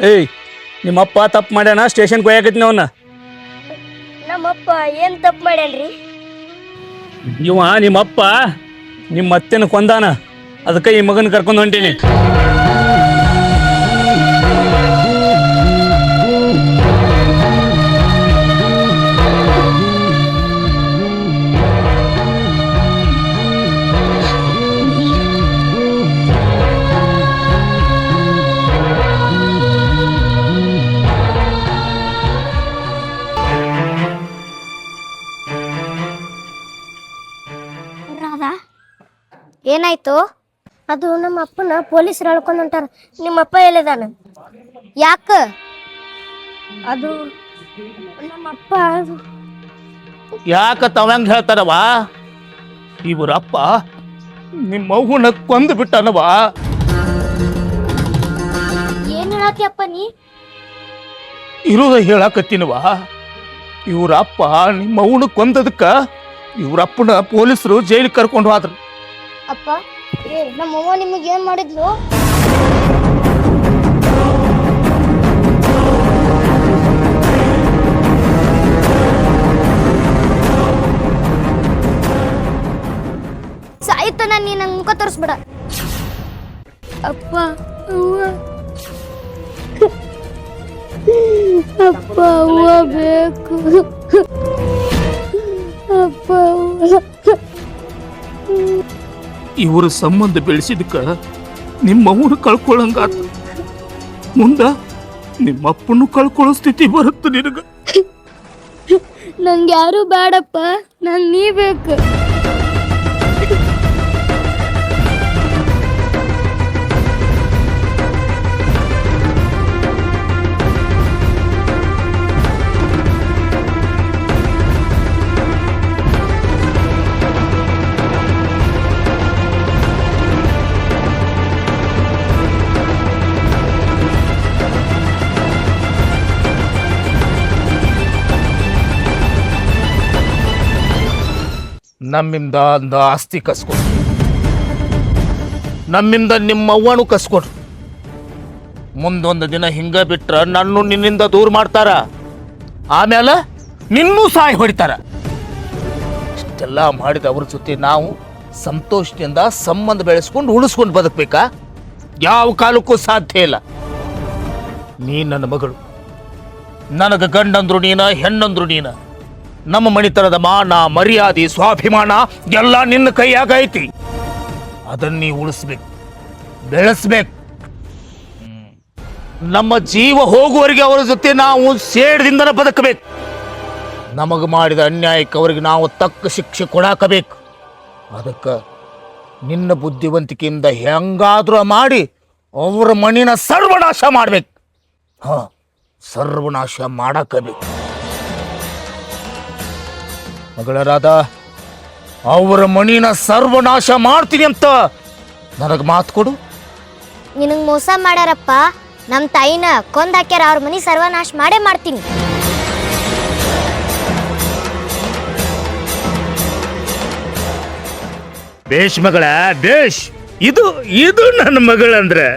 ಏಯ್, ನಿಮ್ಮಪ್ಪ ತಪ್ಪು ಮಾಡ್ಯಾನ, ಸ್ಟೇಷನ್ಗೆ ಹೋಯಾಕತ್ತೀನಿ ಅವನ್ನ. ನಮ್ಮಪ್ಪ ಏನ್ ತಪ್ಪು ಮಾಡ್ಯಾನ್ರಿ? ನಿಮ್ಮಪ್ಪ ನಿಮ್ಮ ಅತ್ತೆನ ಕೊಂದಾನ, ಅದಕ್ಕೆ ಈ ಮಗನ ಕರ್ಕೊಂಡು ಹೊಂಟೀನಿ. ಏನಾಯ್ತು? ಅದು ನಮ್ಮ ಅಪ್ಪನ ಪೊಲೀಸರು ಹೇಳ್ಕೊಂಡು ಹೊಂಟಾರ. ನಿಮ್ಮಪ್ಪ ಎಲ್ಲಿದಾನ? ಯಾಕ? ಅದು ನಮ್ಮಪ್ಪ ಯಾಕ ತವಂಗ್ ಹೇಳ್ತಾರವ? ಇವರಪ್ಪ ನಿಮ್ಮ ಮಗುನ ಕೊಂದು ಬಿಟ್ಟನವ. ಏನ್ ಹೇಳತ್ತಿ ಅಪ್ಪ ನೀ? ಇರೋದ ಹೇಳಕತ್ತೀನವ. ಇವರಪ್ಪ ನಿಮ್ಮ ಮಗುನ ಕೊಂದದಕ್ಕ ಇವರಪ್ಪನ ಪೊಲೀಸರು ಜೈಲಿಗೆ ಕರ್ಕೊಂಡು ಹೋದ್ರು. ಅಪ್ಪ ನಮ್ಮವ್ವ ನಿಮಗೆ ಏನ್ ಮಾಡಿದ್ಲು? ಸಾಯ್ತಾನ, ನೀ ನಂಗೆ ಮುಖ ತೋರಿಸ್ಬೇಡ. ಅಪ್ಪ ಅವ್ವ, ಅಪ್ಪ ಅವ್ವ ಬೇಕು. ಅಪ್ಪ ಅವ್ವ. ಇವರು ಸಂಬಂಧ ಬೆಳೆಸಿದಕ್ಕ ನಿಮ್ಮ ಮಗುನ ಕಳ್ಕೊಳ್ಳಂಗಾತ. ಮುಂದ ನಿಮ್ಮಪ್ಪನ್ನು ಕಳ್ಕೊಳ್ಳೋ ಸ್ಥಿತಿ ಬರುತ್ತೆ ನಿನಗ. ನಂಗೆ ಯಾರು ಬೇಡಪ್ಪ, ನಂಗೆ ನೀ ಬೇಕು. ನಮ್ಮಿಂದ ಒಂದು ಆಸ್ತಿ ಕಸ್ಕೊಡು, ನಮ್ಮಿಂದ ನಿಮ್ಮ ಅವ್ವನು ಕಸ್ಕೊಡು. ಮುಂದೊಂದು ದಿನ ಹಿಂಗ ಬಿಟ್ರ ನನ್ನ ನಿನ್ನಿಂದ ದೂರ ಮಾಡ್ತಾರ, ಆಮೇಲೆ ನಿನ್ನೂ ಸಾಯಿ ಹೊಡಿತಾರ. ಇಷ್ಟೆಲ್ಲ ಮಾಡಿದ ಅವ್ರ ಜೊತೆ ನಾವು ಸಂತೋಷದಿಂದ ಸಂಬಂಧ ಬೆಳೆಸ್ಕೊಂಡು ಉಳಿಸ್ಕೊಂಡು ಬದುಕಬೇಕಾ? ಯಾವ ಕಾಲಕ್ಕೂ ಸಾಧ್ಯ ಇಲ್ಲ. ನೀ ನನ್ನ ಮಗಳು, ನನಗೆ ಗಂಡಂದ್ರು ನೀನ, ಹೆಣ್ಣಂದ್ರು ನೀನ. ನಮ್ಮ ಮಣಿತನದ ಮಾನ, ಮರ್ಯಾದೆ, ಸ್ವಾಭಿಮಾನ ಎಲ್ಲ ನಿನ್ನ ಕೈಯಾಗೈತಿ. ಅದನ್ನ ನೀ ಉಳಿಸ್ಬೇಕು, ಬೆಳೆಸ್ಬೇಕು. ನಮ್ಮ ಜೀವ ಹೋಗುವವರೆಗೆ ಅವರ ಜೊತೆ ನಾವು ಸೇಡದಿಂದನೇ ಬದುಕಬೇಕು. ನಮಗೆ ಮಾಡಿದ ಅನ್ಯಾಯಕ್ಕೆ ಅವರಿಗೆ ನಾವು ತಕ್ಕ ಶಿಕ್ಷೆ ಕೊಡಾಕಬೇಕು. ಅದಕ್ಕೆ ನಿನ್ನ ಬುದ್ಧಿವಂತಿಕೆಯಿಂದ ಹೆಂಗಾದ್ರೂ ಮಾಡಿ ಅವರ ಮಣ್ಣಿನ ಸರ್ವನಾಶ ಮಾಡ್ಬೇಕು. ಸರ್ವನಾಶ ಮಾಡಾಕಬೇಕು. ಮಗಳರಾದ ಅವರ ಮಣ್ಣಿನ ಸರ್ವನಾಶ ಮಾಡ್ತೀನಿ ಅಂತ ನನಗೆ ಮಾತು ಕೊಡು. ನಿನಗೆ ಮೋಸ ಮಾಡ್ಯಾರಪ್ಪ. ನಮ್ಮ ತಾಯಿನ ಕೊಂದ್ ಹಾಕ್ಯಾರ, ಅವ್ರ ಮನಿ ಸರ್ವನಾಶ ಮಾಡೇ ಮಾಡ್ತೀನಿ. ಬೇಷ್ ಮಗಳ, ಬೇಷ್. ಇದು ಇದು ನನ್ನ ಮಗಳಂದ್ರೆ.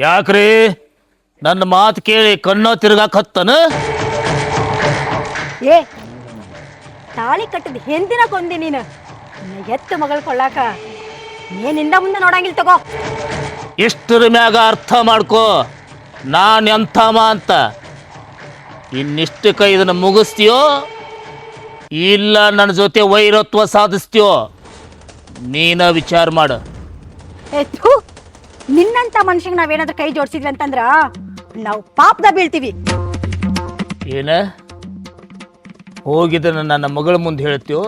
ಯಾಕ್ರಿ ನನ್ನ ಮಾತು ಕೇಳಿ ಕಣ್ಣೋ ತಿರ್ಗಾಕತ್ತನ? ಏ ತಾಳಿ ಕಟ್ಟದ ಹೆಂದಿನ ಕೊಂದಿ ನೀನು. ಎತ್ತು ಮಗಳು ಕೊಳ್ಳಾಕ ಏನಿಂದ ಮುಂದೆ ನೋಡಂಗಿಲ್ಲ. ತಗೋ, ಇಷ್ಟರ ಮ್ಯಾಗ ಅರ್ಥ ಮಾಡ್ಕೋ ನಾನು ಎಂಥಮ ಅಂತ. ಇನ್ನಿಷ್ಟಕ್ಕೆ ಇದನ್ನು ಮುಗಿಸ್ತೀಯೋ ಇಲ್ಲ ನನ್ನ ಜೊತೆ ವೈರತ್ವ ಸಾಧಿಸ್ತೀಯೋ ನೀನ ವಿಚಾರ ಮಾಡು. ಎತ್ತು ನಿನ್ನಂತ ಮನುಷ್ಯಂಗೆ ನಾವೇನಾದ್ರೂ ಕೈ ಜೋಡಿಸಿದ್ವಿ ಅಂತಂದ್ರ ನಾವು ಪಾಪದ ಬೀಳ್ತೀವಿ. ಏನ ಹೋಗಿದ್ದನ್ನ ನನ್ನ ಮಗಳ ಮುಂದೆ ಹೇಳ್ತೀಯೋ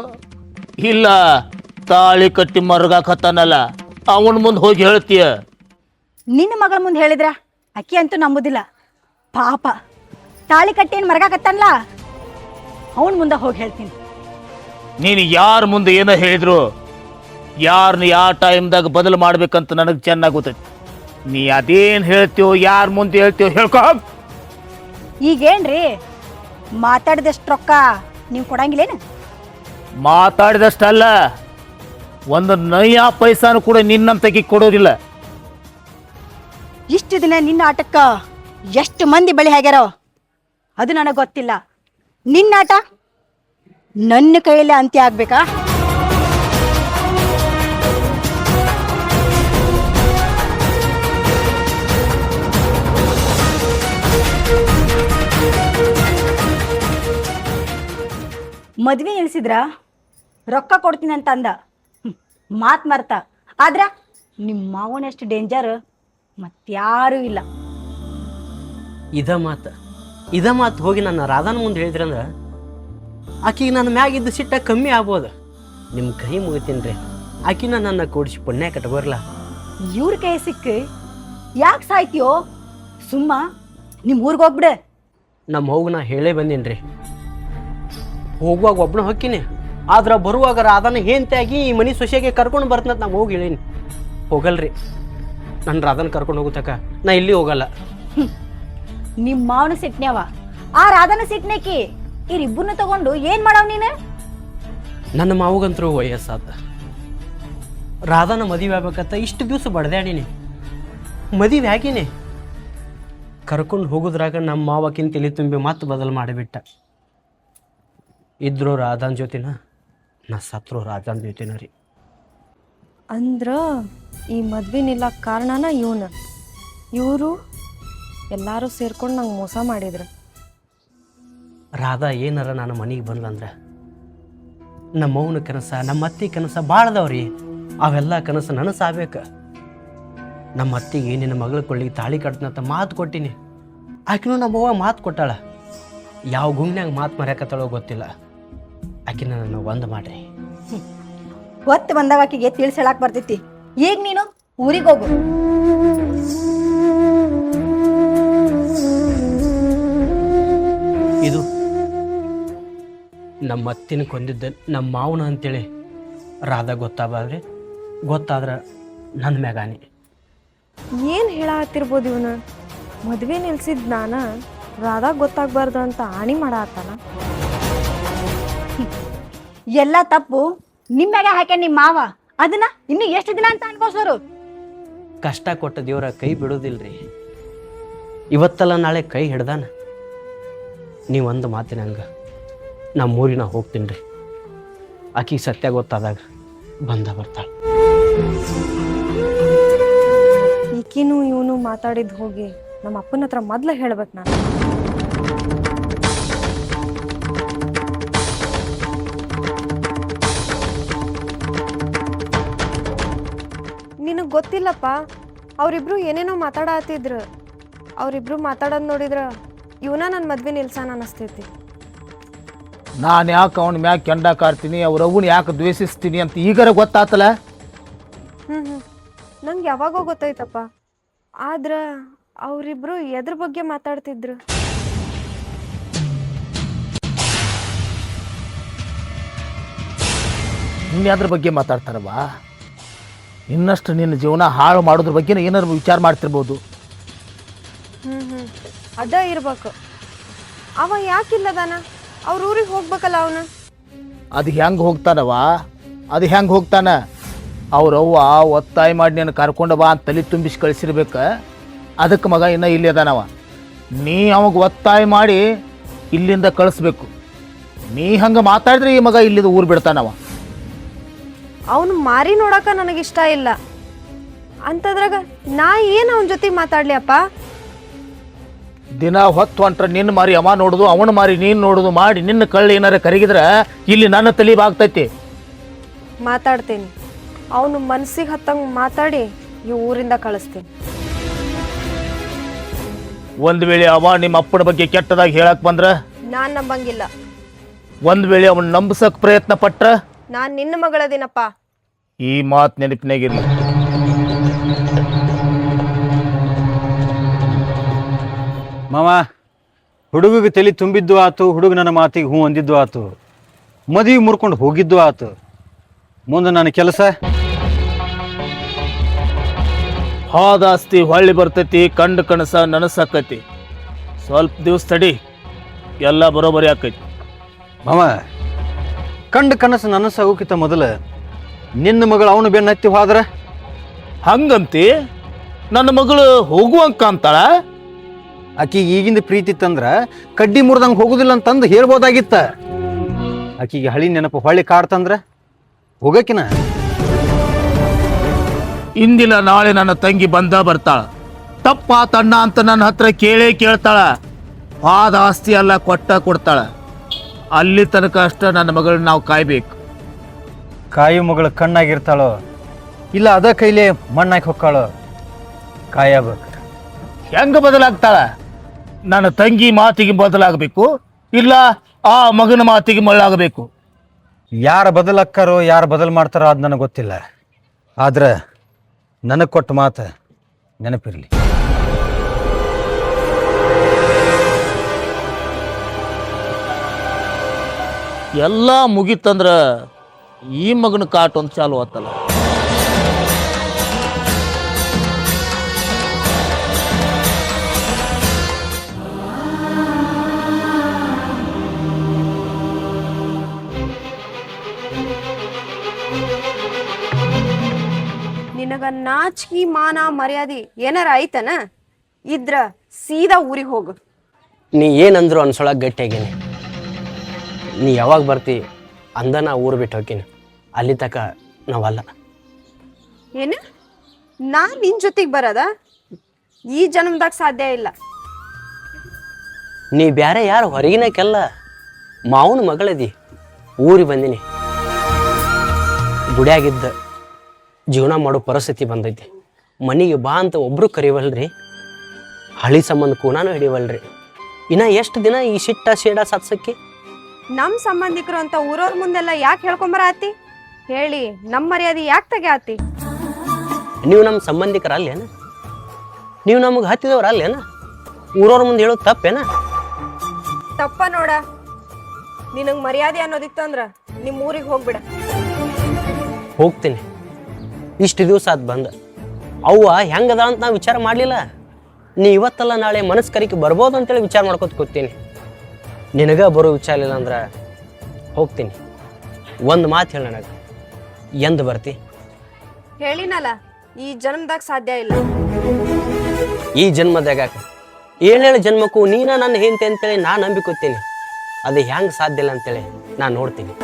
ಇಲ್ಲ ತಾಳಿ ಕಟ್ಟಿ ಮರ್ಗಾಕತ್ತಾನಲ್ಲ ಅವನ ಮುಂದೆ ಹೋಗಿ ಹೇಳ್ತೀಯ? ನಿನ್ನ ಮಗಳ ಮುಂದೆ ಹೇಳಿದ್ರ ಅಕ್ಕಿ ಅಂತೂ ನಂಬುದಿಲ್ಲ. ಪಾಪ ತಾಳಿ ಕಟ್ಟಿ ಏನು ಮರಗಾಕತ್ತಲ್ಲ, ಅವನ ಮುಂದೆ ಹೋಗಿ ಹೇಳ್ತೀನಿ. ನೀನು ಯಾರ ಮುಂದೆ ಏನೋ ಹೇಳಿದ್ರು ಯಾರನ್ನ ಯಾವ ಟೈಮ್ದಾಗ ಬದಲು ಮಾಡ್ಬೇಕಂತ ನನಗೆ ಚೆನ್ನಾಗಿ ಗೊತ್ತೈತಿ. ನೀ ಅದೇನು ಹೇಳ್ತೀವೋ ಯಾರ ಮುಂದೆ ಹೇಳ್ತೀವೋ ಹೇಳ್ಕೊ. ಈಗೇನ್ರಿ ಮಾತಾಡಿದಷ್ಟು ರೊಕ್ಕ ನೀವು ಕೊಡಂಗಿಲ್ಲೇನು? ಮಾತಾಡಿದಷ್ಟಲ್ಲ, ಒಂದು ನಯ ಪೈಸಾನು ಕೂಡ ನಿನ್ನಂತಕ್ಕೆ ಕೊಡೋದಿಲ್ಲ. ಇಷ್ಟು ದಿನ ನಿನ್ನ ಆಟಕ್ಕ ಎಷ್ಟು ಮಂದಿ ಬಳಿ ಆಗ್ಯಾರೋ ಅದು ನನಗೆ ಗೊತ್ತಿಲ್ಲ. ನಿನ್ನ ಆಟ ನನ್ನ ಕೈಯಲ್ಲೇ ಅಂತ್ಯ ಆಗ್ಬೇಕಾ? ಮದ್ವೆ ನಿಲ್ಸಿದ್ರ ರೊಕ್ಕ ಕೊಡ್ತೀನಿ ಅಂತ ಅಂದ, ಮಾತು ಮರ್ತ. ಆದ್ರ ನಿಮ್ಮ ಮಾವನಷ್ಟು ಡೇಂಜರ್ ಮತ್ಯಾರೂ ಇಲ್ಲ. ಇದ ಮಾತು ಹೋಗಿ ನನ್ನ ರಾಧಾನ ಮುಂದೆ ಹೇಳಿದ್ರಂದ್ರೆ ಆಕಿಗೆ ನನ್ನ ಮ್ಯಾಗಿದ್ದು ಸಿಟ್ಟ ಕಮ್ಮಿ ಆಗ್ಬೋದು. ನಿಮ್ಮ ಕೈ ಮುಗಿತೀನಿ ರೀ, ಆಕಿನ ನನ್ನ ಕೂಡಿಸಿ ಪುಣ್ಯ ಕಟ್ಕೋರ್ಲ. ಇವ್ರ ಕೈ ಸಿಕ್ಕಿ ಯಾಕೆ ಸಾಯ್ತೀಯೋ? ಸುಮ್ಮ ನಿಮ್ಮ ಊರಿಗೆ ಹೋಗ್ಬಿಡೆ. ನಮ್ಮ ಹೋಗಿ ನಾ ಹೇಳೇ ಬಂದೀನಿ ರೀ, ಹೋಗುವಾಗ ಒಬ್ಬನ ಹೊಕ್ಕಿನಿ, ಆದ್ರೆ ಬರುವಾಗ ರಾಧಾನ ಹೇಂತಾಗಿ ಈ ಮನೆ ಸೊಸೆಗೆ ಕರ್ಕೊಂಡು ಬರ್ತನಂತ ನಾವು ಹೋಗಿ ಹೇಳೀನಿ. ಹೋಗಲ್ರಿ, ನನ್ನ ರಾಧಾನ ಕರ್ಕೊಂಡು ಹೋಗುತ್ತಕ ನಾ ಇಲ್ಲಿ ಹೋಗಲ್ಲ. ನಿಮ್ಮ ಮಾವನ ಸಿಟ್ನ್ಯಾವ, ಆ ರಾಧನ ಸಿಟ್ನೇಕಿ ಇವ್ರಿಬ್ಬರನ್ನ ತಗೊಂಡು ಏನ್ ಮಾಡವ್ ನೀನು? ನನ್ನ ಮಾವಗಂತರೂ ವಯಸ್ಸಾದ, ರಾಧಾನ ಮದುವೆ ಆಗ್ಬೇಕಂತ ಇಷ್ಟು ದಿವಸ ಬಡ್ದಾಡೀನಿ, ಮದುವೆ ಆಗೀನಿ. ಕರ್ಕೊಂಡು ಹೋಗೋದ್ರಾಗ ನಮ್ಮ ಮಾವಕ್ಕಿಂತ ತಲೆ ತುಂಬಿ ಮತ್ತೆ ಬದಲು ಮಾಡಿಬಿಟ್ಟ. ಇದ್ರು ರಾಧಾನ ಜೊತೆನ, ನಾ ಸತ್ರು ರಾಧಾನ ಜೊತೆನ ರೀ. ಅಂದ್ರ ಈ ಮದ್ವೆ ನಿಲ್ಲಕ್ಕೆ ಕಾರಣನ ಇವನು. ಇವರು ಎಲ್ಲರೂ ಸೇರ್ಕೊಂಡು ನಂಗೆ ಮೋಸ ಮಾಡಿದ್ರು. ರಾಧಾ ಏನಾರ ನಾನು ಮನೆಗೆ ಬಂದ್ಲಂದ್ರೆ ನಮ್ಮ ಮೌನ ಕನಸ, ನಮ್ಮ ಅತ್ತಿ ಕನಸ ಭಾಳದವ್ರಿ. ಅವೆಲ್ಲ ಕನಸು ನನಸಾಗಬೇಕು. ನಮ್ಮ ಅತ್ತಿಗೆ ನಿನ್ನ ಮಗಳ ಕೊಳ್ಳಿಗೆ ತಾಳಿ ಕಟ್ತನಂತ ಮಾತು ಕೊಟ್ಟಿನಿ. ಆಕಿನೂ ನಮ್ಮವ್ವ ಮಾತು ಕೊಟ್ಟಾಳ. ಯಾವ ಗುಂಗ್ನ್ಯಾಗ ಮಾತು ಮರ್ಯಾಕತ್ತಾಳೋ ಗೊತ್ತಿಲ್ಲ. ಆಕಿನ ನನ್ನ ಒಂದು ಮಾಡ್ರಿ. ಹೊತ್ತು ಬಂದಾಗ ಆಕಿಗೆ ತಿಳಿಸಿ ಹೇಳಕ್ ಬರ್ತೈತಿ. ಈಗ ನೀನು ಊರಿಗೆ ಹೋಗು. ಇದು ನಮ್ಮ ಅತ್ತಿನ ಕೊಂದಿದ್ದ ನಮ್ಮ ಮಾವನ ಅಂತೇಳಿ ರಾಧಾ ಗೊತ್ತಾದ್ರೆ ನನ್ನ ಮ್ಯಾಗಾನಿ. ಏನು ಹೇಳತ್ತಿರ್ಬೋದು ಇವನು? ಮದುವೆ ನಿಲ್ಸಿದ್ ನಾನ, ರಾಧಾ ಗೊತ್ತಾಗ್ಬಾರ್ದು ಅಂತ ಆಣಿ ಮಾಡತ್ತಾನ. ಎಲ್ಲ ತಪ್ಪು ನಿಮ್ಮ್ಯಾಗ ಹಾಕ್ಯ ನಿಮ್ಮ ಮಾವ. ಅದನ್ನ ಇನ್ನು ಎಷ್ಟು ದಿನ ಅಂತ ಅನ್ಕೋಸೋರು? ಕಷ್ಟ ಕೊಟ್ಟ ದೇವ್ರ ಕೈ ಬಿಡೋದಿಲ್ರಿ. ಇವತ್ತಲ್ಲ ನಾಳೆ ಕೈ ಹಿಡ್ದಾನ. ನೀವು ಒಂದು ಮಾತಿನಂಗೆ ನಮ್ಮ ಊರಿನ ಹೋಗ್ತೀನಿ ರೀ. ಆಕಿಗೆ ಸತ್ಯ ಗೊತ್ತಾದಾಗ ಬಂದ ಬರ್ತಾಳೆ. ಈಕಿನೂ ಇವನು ಮಾತಾಡಿದ್ ಹೋಗಿ ನಮ್ಮ ಅಪ್ಪನ ಹತ್ರ ಮೊದ್ಲು ಹೇಳ್ಬೇಕು ನಾನು. ನಿನಗ್ ಗೊತ್ತಿಲ್ಲಪ್ಪ, ಅವ್ರಿಬ್ರು ಏನೇನೋ ಮಾತಾಡತ್ತಿದ್ರು. ಅವ್ರಿಬ್ರು ಮಾತಾಡೋದ್ ನೋಡಿದ್ರ ಇವನ ನನ್ನ ಮದ್ವೆ ನಿಲ್ಸಾನ ಅನಸ್ತೈತಿ. ನಾನು ಯಾಕೆ ಅವನ ಮ್ಯಾಗ ಕೆಂಡ ಕಾರ್ತೀನಿ, ಅವ್ರ ಅವನ್ ಯಾಕೆ ದ್ವೇಷಿಸ್ತೀನಿ ಅಂತ ಈಗಾರ ಗೊತ್ತಾತಲ್ಲ. ನಂಗೆ ಯಾವಾಗೋ ಗೊತ್ತಾಯ್ತಪ್ಪ. ಆದ್ರ ಅವ್ರಿಬ್ರು ಎದ್ರ ಬಗ್ಗೆ ಮಾತಾಡ್ತಿದ್ರು? ಇನ್ಯಾದ್ರ ಬಗ್ಗೆ ಮಾತಾಡ್ತಾರವ್ವ? ಇನ್ನಷ್ಟು ನಿನ್ನ ಜೀವನ ಹಾಳು ಮಾಡೋದ್ರ ಬಗ್ಗೆ ಏನಾದ್ರು ವಿಚಾರ ಮಾಡ್ತಿರ್ಬೋದು. ಅದ ಇರ್ಬೇಕು. ಅವ ಯಾಕಿಲ್ಲದಾನ? ಅವ್ರ ಊರಿಗೆ ಹೋಗ್ಬೇಕಲ್ಲ ಅವನು. ಅದು ಹೆಂಗೆ ಹೋಗ್ತಾನವ? ಅದು ಹೆಂಗೆ ಹೋಗ್ತಾನ? ಅವ್ರವ್ವ ಒತ್ತಾಯ ಮಾಡಿ ನೀನು ಕರ್ಕೊಂಡು ಬಾ ಅಂತ ತಲೆ ತುಂಬಿಸಿ ಕಳಿಸಿರ್ಬೇಕು. ಅದಕ್ಕೆ ಮಗ ಇನ್ನೂ ಇಲ್ಲಿ ಅದಾನವ. ನೀ ಅವಾಗ ಒತ್ತಾಯ ಮಾಡಿ ಇಲ್ಲಿಂದ ಕಳಿಸ್ಬೇಕು. ನೀ ಹಂಗೆ ಮಾತಾಡಿದ್ರೆ ಈ ಮಗ ಇಲ್ಲಿಂದ ಊರು ಬಿಡ್ತಾನವ. ಅವನು ಮಾರಿ ನೋಡಕ ನನಗಿಷ್ಟ ಇಲ್ಲ ಅಂತದ್ರಾಗ ನಾ ಏನು ಅವನ ಜೊತೆ ಮಾತಾಡ್ಲಿ ಅಪ್ಪ? ದಿನ ಹೊತ್ತು ಹೊಂಟ್ರೆ ನಿನ್ನ ಮಾರಿ ಅವ ನೋಡುದು, ಅವನ ಮಾರಿ ನೀನು ನೋಡುದು ಮಾಡಿ ನಿನ್ನ ಕಳ್ಳಿ ಏನಾರ ಕರಗಿದ್ರೆ ಇಲ್ಲಿ ನನ್ನ ತಲೆ ಬಾಗ್ತೈತಿ. ಮಾತಾಡ್ತೀನಿ. ಅವನು ಮನ್ಸಿಗೆ ಹತ್ತಂಗೆ ಮಾತಾಡಿ ಈ ಊರಿಂದ ಕಳಿಸ್ತೀನಿ. ಒಂದು ವೇಳೆ ಅವ ನಿಮ್ಮ ಅಪ್ಪನ ಬಗ್ಗೆ ಕೆಟ್ಟದಾಗಿ ಹೇಳಕ್ ಬಂದ್ರ? ನಾನ್ ನಂಬಂಗಿಲ್ಲ. ಒಂದು ವೇಳೆ ಅವನ್ ನಂಬಿಸಕ್ ಪ್ರಯತ್ನ ಪಟ್ರ? ನಾನ್ ನಿನ್ನ ಮಗಳದಿನಪ್ಪ. ಈ ಮಾತು ನೆನಪಿನಾಗಿರ್ಲಿ. ಮಾವ, ಹುಡುಗಿಗೆ ತಲೆ ತುಂಬಿದ್ದು ಆತು, ಹುಡುಗ ನನ್ನ ಮಾತಿಗೆ ಹ್ಞೂ ಅಂದಿದ್ದು ಆತು, ಮದುವೆ ಮುರ್ಕೊಂಡು ಹೋಗಿದ್ದು ಆತು. ಮುಂದೆ ನನ್ನ ಕೆಲಸ ಹಾದಾಸ್ತಿ ಹೊಳ್ಳಿ ಬರ್ತೈತಿ, ಕಂಡು ಕನಸ ನನಸಾಕೈತಿ. ಸ್ವಲ್ಪ ದಿವಸ ತಡಿ, ಎಲ್ಲ ಬರೋಬರಿ ಆಕೈತಿ. ಮಾವ, ಕಂಡು ಕನಸು ನನಸಾಗೋಕ್ಕಿಂತ ಮೊದಲು ನಿನ್ನ ಮಗಳು ಅವನು ಬೆನ್ನ ಹತ್ತಿ ಹೋದ್ರ? ಹಂಗಂತಿ? ನನ್ನ ಮಗಳು ಹೋಗುವಂಕ ಅಂತಾಳ? ಆಕಿಗೆ ಈಗಿಂದ ಪ್ರೀತಿ ತಂದ್ರ ಕಡ್ಡಿ ಮುರಿದಂಗೆ ಹೋಗುದಿಲ್ಲ ಅಂತಂದು ಹೇಳ್ಬೋದಾಗಿತ್ತ. ಆಕಿಗೆ ಹಳಿ ನೆನಪು ಹೊಳ್ಳಿ ಕಾಡ್ತಂದ್ರ ಹೋಗಕಿನ? ಇಂದಿನ ನಾಳೆ ನನ್ನ ತಂಗಿ ಬಂದ ಬರ್ತಾಳ. ತಪ್ಪಾತಣ್ಣ ಅಂತ ನನ್ನ ಹತ್ರ ಕೇಳ್ತಾಳ. ಆದ ಆಸ್ತಿ ಎಲ್ಲ ಕೊಡ್ತಾಳ. ಅಲ್ಲಿ ತನಕ ಅಷ್ಟ ನನ್ನ ಮಗಳನ್ನ ನಾವು ಕಾಯ್ಬೇಕು. ಕಾಯಿ ಮಗಳು ಕಣ್ಣಾಗಿರ್ತಾಳೋ ಇಲ್ಲ ಅದ ಕೈಲೇ ಮಣ್ಣಾಕಿ ಹೊಕ್ಕಾಳೋ ಕಾಯಬೇಕು. ಹೆಂಗ ಬದಲಾಗ್ತಾಳ? ನನ್ನ ತಂಗಿ ಮಾತಿಗೆ ಬದಲಾಗಬೇಕು, ಇಲ್ಲ ಆ ಮಗನ ಮಾತಿಗೆ ಮಳ್ಳಾಗಬೇಕು. ಯಾರು ಬದಲಾಕ್ಕಾರೋ ಯಾರು ಬದಲು ಮಾಡ್ತಾರೋ ಅದು ನನಗೆ ಗೊತ್ತಿಲ್ಲ. ಆದ್ರೆ ನನಗೆ ಕೊಟ್ಟ ಮಾತು ನೆನಪಿರಲಿ. ಎಲ್ಲ ಮುಗಿತಂದ್ರ ಈ ಮಗನ ಕಾಟ ಒಂದು ಚಾಲು ಆತಲ್ಲ. ನಿನಗ ನಾಚಿಕೆ ಮಾನ ಮರ್ಯಾದೆ ಏನಾರ ಐತನ? ಇದ್ರ ಸೀದಾ ಊರಿಗೆ ಹೋಗು. ನೀ ಏನಂದ್ರು ಅನ್ಸೊಳಗೆ ಗಟ್ಟಿಯಾಗೀನಿ. ನೀ ಯಾವಾಗ ಬರ್ತಿ ಅಂದ ನಾ ಊರು ಬಿಟ್ಟು ಹೋಗ್ತೀನಿ. ಅಲ್ಲಿ ತಕ ನಾವಲ್ಲ. ಏನು? ನಾನ್ ನಿನ್ ಜೊತೆಗೆ ಬರದ? ಈ ಜನ್ಮದಾಗ ಸಾಧ್ಯ ಇಲ್ಲ. ನೀ ಬ್ಯಾರೆ ಯಾರು ಹೊರಗಿನಕ್ಕೆಲ್ಲ ಮಾವನ ಮಗಳದಿ. ಊರಿಗೆ ಬಂದಿನಿ. ಗುಡಿಯಾಗಿದ್ದ ಜೀವನ ಮಾಡೋ ಪರಿಸ್ಥಿತಿ ಬಂದೈತಿ. ಮನೆಗೆ ಬಾ ಅಂತ ಒಬ್ರು ಕರಿವಲ್ರಿ. ಹಳಿ ಸಂಬಂಧ ಕೂನಾನು ಹಿಡಿವಲ್ರಿ. ಇನ್ನ ಎಷ್ಟು ದಿನ ಈ ಸಿಟ್ಟ ಶೇಡ ಸತ್ಸಕ್ಕಿ? ನಮ್ ಸಂಬಂಧಿಕರು ಅಂತ ಊರವ್ರ ಮುಂದೆಲ್ಲ ಯಾಕೆ ಹೇಳ್ಕೊಂಬರ ಆತಿ? ಹೇಳಿ ನಮ್ಮ ಮರ್ಯಾದೆ ಯಾಕೆ ತೆಗ್ಯಾತಿ? ನೀವು ನಮ್ಮ ಸಂಬಂಧಿಕರ ಅಲ್ಲೇನ? ನೀವು ನಮಗೆ ಹತ್ತಿದವ್ರ ಅಲ್ಲೇನ? ಊರವ್ರ ಮುಂದೆ ಹೇಳೋದು ತಪ್ಪೇನ? ತಪ್ಪ ನೋಡ. ನಿನಗ್ ಮರ್ಯಾದೆ ಅನ್ನೋದಿತ್ತಂದ್ರ ನಿಮ್ ಊರಿಗೆ ಹೋಗ್ಬಿಡ. ಹೋಗ್ತೀನಿ. ಇಷ್ಟು ದಿವಸ ಅದು ಬಂದ ಅವ್ವ ಹೆಂಗದ ಅಂತ ನಾವು ವಿಚಾರ ಮಾಡಲಿಲ್ಲ. ನೀ ಇವತ್ತಲ್ಲ ನಾಳೆ ಮನಸ್ಕರಿಕೆ ಬರ್ಬೋದು ಅಂತೇಳಿ ವಿಚಾರ ಮಾಡ್ಕೊತ ಕೂತೀನಿ. ನಿನಗ ಬರೋ ವಿಚಾರ ಇಲ್ಲ ಅಂದ್ರೆ ಹೋಗ್ತೀನಿ. ಒಂದು ಮಾತು ಹೇಳ ನನಗೆ, ಎಂದು ಬರ್ತಿ? ಹೇಳಿನಲ್ಲ, ಈ ಜನ್ಮದಾಗ ಸಾಧ್ಯ ಇಲ್ಲ. ಈ ಜನ್ಮದಾಗ ಏಳೇಳು ಜನ್ಮಕ್ಕೂ ನೀನ ನನ್ನ ಹೆಂಡತಿ ಅಂತೇಳಿ ನಾನು ನಂಬಿಕೊತೀನಿ. ಅದು ಹೆಂಗೆ ಸಾಧ್ಯ ಇಲ್ಲ ಅಂತೇಳಿ ನಾನು ನೋಡ್ತೀನಿ.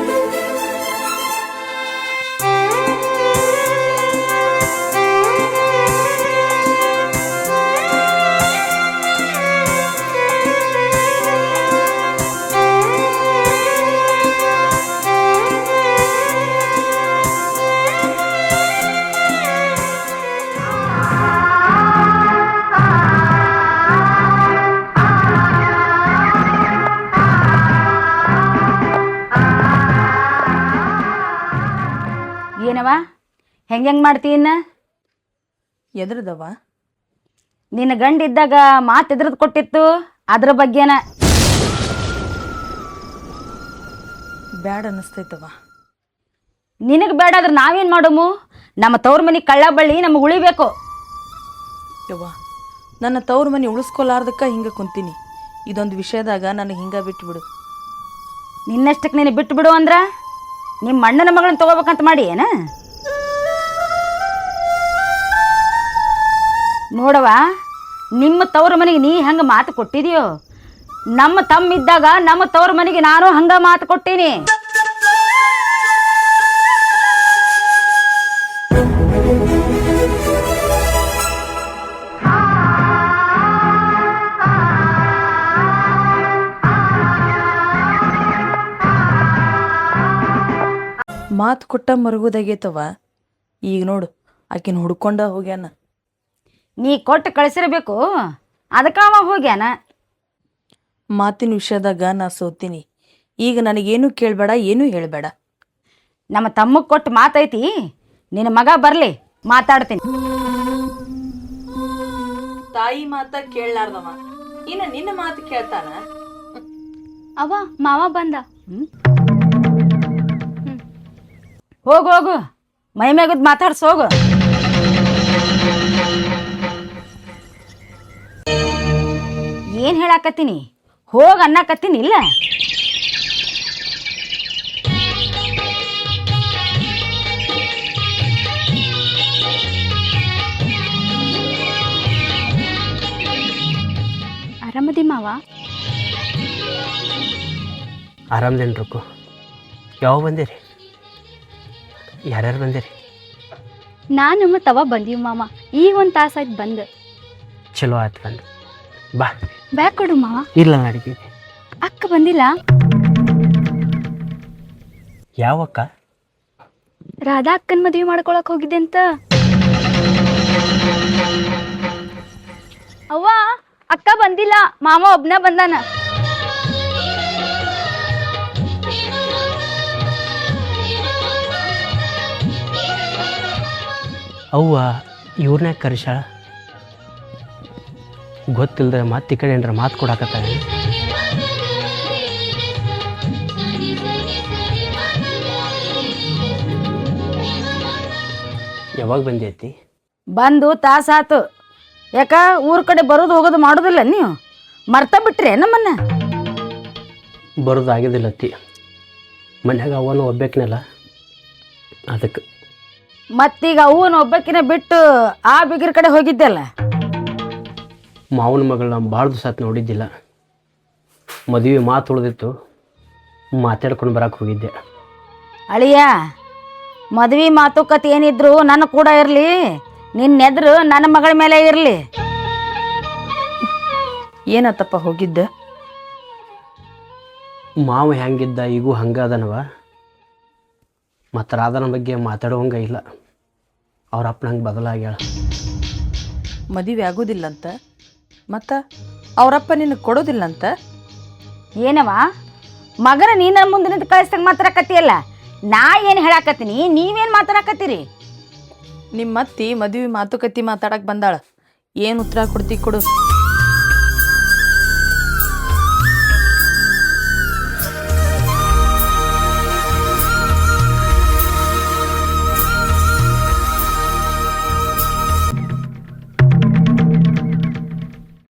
ಏನವ ಹೆಂಗೆ ಮಾಡ್ತೀನ? ಎದ್ರದವ ನಿನ್ನ ಗಂಡ ಇದ್ದಾಗ ಮಾತು ಎದ್ರದ್ ಕೊಟ್ಟಿತ್ತು, ಅದ್ರ ಬಗ್ಗೆನ. ಬ್ಯಾಡ ಅನಿಸ್ತೈತವ. ನಿನಗೆ ಬೇಡ ಆದ್ರೆ ನಾವೇನು ಮಾಡಮು? ನಮ್ಮ ತವ್ರ ಮನೆ ಕಳ್ಳ ಬಳ್ಳಿ ನಮಗೆ ಉಳಿಬೇಕು. ಯವ್ವ, ನನ್ನ ತವ್ರ ಮನೆ ಉಳಿಸ್ಕೊಲಾರ್ದಕ್ಕ ಹಿಂಗೆ ಕುಂತೀನಿ. ಇದೊಂದು ವಿಷಯದಾಗ ನನಗೆ ಹಿಂಗೆ ಬಿಟ್ಬಿಡು. ನಿನ್ನಷ್ಟಕ್ಕೆ ನೀನು ಬಿಟ್ಟು ಬಿಡು ಅಂದ್ರ ನಿಮ್ಮ ಅಣ್ಣನ ಮಗಳನ್ನ ತಗೋಬೇಕಂತ ಮಾಡಿ ಏನ? ನೋಡವ, ನಿಮ್ಮ ತವ್ರ ಮನೆಗೆ ನೀ ಹಂಗೆ ಮಾತು ಕೊಟ್ಟಿದೆಯೋ, ನಮ್ಮ ತಮ್ಮ ಇದ್ದಾಗ ನಮ್ಮ ತವ್ರ ಮನೆಗೆ ನಾನು ಹಂಗ ಮಾತು ಕೊಟ್ಟೀನಿ. ಮಾತು ಕೊಟ್ಟ ಮರುಗುದಾಗೈತವ. ಈಗ ನೋಡು, ಆಕಿನ ಹುಡ್ಕೊಂಡ ಹೋಗ್ಯಾನ. ನೀ ಕೊಟ್ಟು ಕಳಿಸಿರ್ಬೇಕು, ಅದಕ್ಕೆ ಅವ ಹೋಗ್ಯಾನ. ಮಾತಿನ ವಿಷಯದಾಗ ನಾ ಸೋತೀನಿ. ಈಗ ನನಗೇನು ಕೇಳಬೇಡ, ಏನೂ ಹೇಳಬೇಡ. ನಮ್ಮ ತಮ್ಮಗೆ ಕೊಟ್ಟು ಮಾತೈತಿ, ನಿನ್ನ ಮಗ ಬರಲಿ ಮಾತಾಡ್ತೀನಿ. ತಾಯಿ ಮಾತ ಕೇಳಲಾರ್ದವ ಇನ್ನು ನಿನ್ನ ಮಾತು ಕೇಳ್ತಾನ? ಅವ್ವ ಮಾವ ಬಂದ. ಹೋಗು ಹೋಗು, ಮೈ ಮ್ಯಾಗದ್ ಮಾತಾಡ್ಸೋಗು. ಏನ್ ಹೇಳಾಕತ್ತೀನಿ? ಹೋಗ ಅನ್ನಕತ್ತೀನಿ ಇಲ್ಲ? ಆರಾಮದಿ ಮಾವ? ಆರಾಮದೇನ್ರಕ್ಕು. ಯಾವ ಬಂದಿರಿ? ಯಾರ್ಯಾರು ಬಂದಿರಿ? ನಾನು ಮತ್ತು ಅವ ಬಂದೀವಿ ಮಾವ. ಈಗ ಒಂದು ತಾಸಾಯ್ತು ಬಂದು. ಚಲೋ ಆಯ್ತು ಕಂಡು. ಬಾ ಬ್ಯಾಗ್ ಕೊಡು ಮಾವ. ಇಲ್ಲ ನಡೀತಿದ್ದೆ. ಅಕ್ಕ ಬಂದಿಲ್ಲ? ಯಾವ ಅಕ್ಕ? ರಾಧಾ ಅಕ್ಕನ ಮದುವೆ ಮಾಡ್ಕೊಳಕ್ ಹೋಗಿದ್ದೆ ಅಂತ. ಅವ್ವ ಅಕ್ಕ ಬಂದಿಲ್ಲ, ಮಾವ ಒಬ್ನ ಬಂದಾನ. ಅವ್ವ ಇವ್ರನ್ಯಾಗ ಕರ್ಸಾಳ? ಗೊತ್ತಿಲ್ಲದೆ ಮತ್ತೆ ಈ ಕಡೆ ಏನಾರ ಮಾತು ಕೊಡಾಕತ್ತಾನೆ. ಯಾವಾಗ ಬಂದೈತಿ? ಬಂದು ತಾಸಾತು. ಯಾಕ ಊರ್ ಕಡೆ ಬರೋದು ಹೋಗೋದು ಮಾಡೋದಿಲ್ಲ ನೀವು? ಮರ್ತ ಬಿಟ್ರೆ ನಮ್ಮನ್ನ? ಬರೋದು ಆಗಿದ್ದಿಲ್ಲತ್ತಿ. ಮನ್ಯಾಗ ಅವನು ಒಬ್ಬೇಕನಲ್ಲ, ಅದಕ್ಕೆ. ಮತ್ತೀಗ ಅವನು ಒಬ್ಬಕಿನ ಬಿಟ್ಟು ಆ ಬಿಗಿರ ಕಡೆ ಹೋಗಿದ್ದೆಲ್ಲ. ಮಾವನ ಮಗಳನ್ನ ಭಾಳ ದಿವಸ ಆತು ನೋಡಿದ್ದಿಲ್ಲ. ಮದುವೆ ಮಾತು ಉಳಿದಿತ್ತು, ಮಾತಾಡ್ಕೊಂಡು ಬರಕ್ಕೆ ಹೋಗಿದ್ದೆ. ಅಳಿಯ, ಮದ್ವಿ ಮಾತುಕತೆ ಏನಿದ್ರು ನನ್ನ ಕೂಡ ಇರಲಿ, ನಿನ್ನೆದ್ರು ನನ್ನ ಮಗಳ ಮೇಲೆ ಇರಲಿ. ಏನತ್ತಪ್ಪ ಹೋಗಿದ್ದ? ಮಾವ ಹೆಂಗಿದ್ದ ಈಗೂ ಹಂಗೆ ಅದನವ. ಮತ್ತು ರಾಧನ ಬಗ್ಗೆ ಮಾತಾಡುವಂಗ ಇಲ್ಲ. ಅವ್ರ ಅಪ್ಪನ ಹಂಗೆ ಬದಲಾಗ್ಯಾಳ. ಮದುವೆ ಆಗೋದಿಲ್ಲಂತ, ಮತ್ತು ಅವರಪ್ಪ ನಿನಗೆ ಕೊಡೋದಿಲ್ಲಂತ? ಏನವ ಮಗನ ನೀನ ಮುಂದೆ ನಿಂತು ಕಳಿಸ್ದಂಗೆ ಮಾತಾಡಕತ್ತೀಯಲ್ಲ, ನಾ ಏನು ಹೇಳಾಕತ್ತೀನಿ, ನೀವೇನು ಮಾತಾಡಕತ್ತೀರಿ? ನಿಮ್ಮ ಅತ್ತಿ ಮದುವೆ ಮಾತುಕತೆ ಮಾತಾಡಕ್ಕೆ ಬಂದಾಳ. ಏನು ಉತ್ತರ ಕೊಡ್ತಿ ಕೊಡು.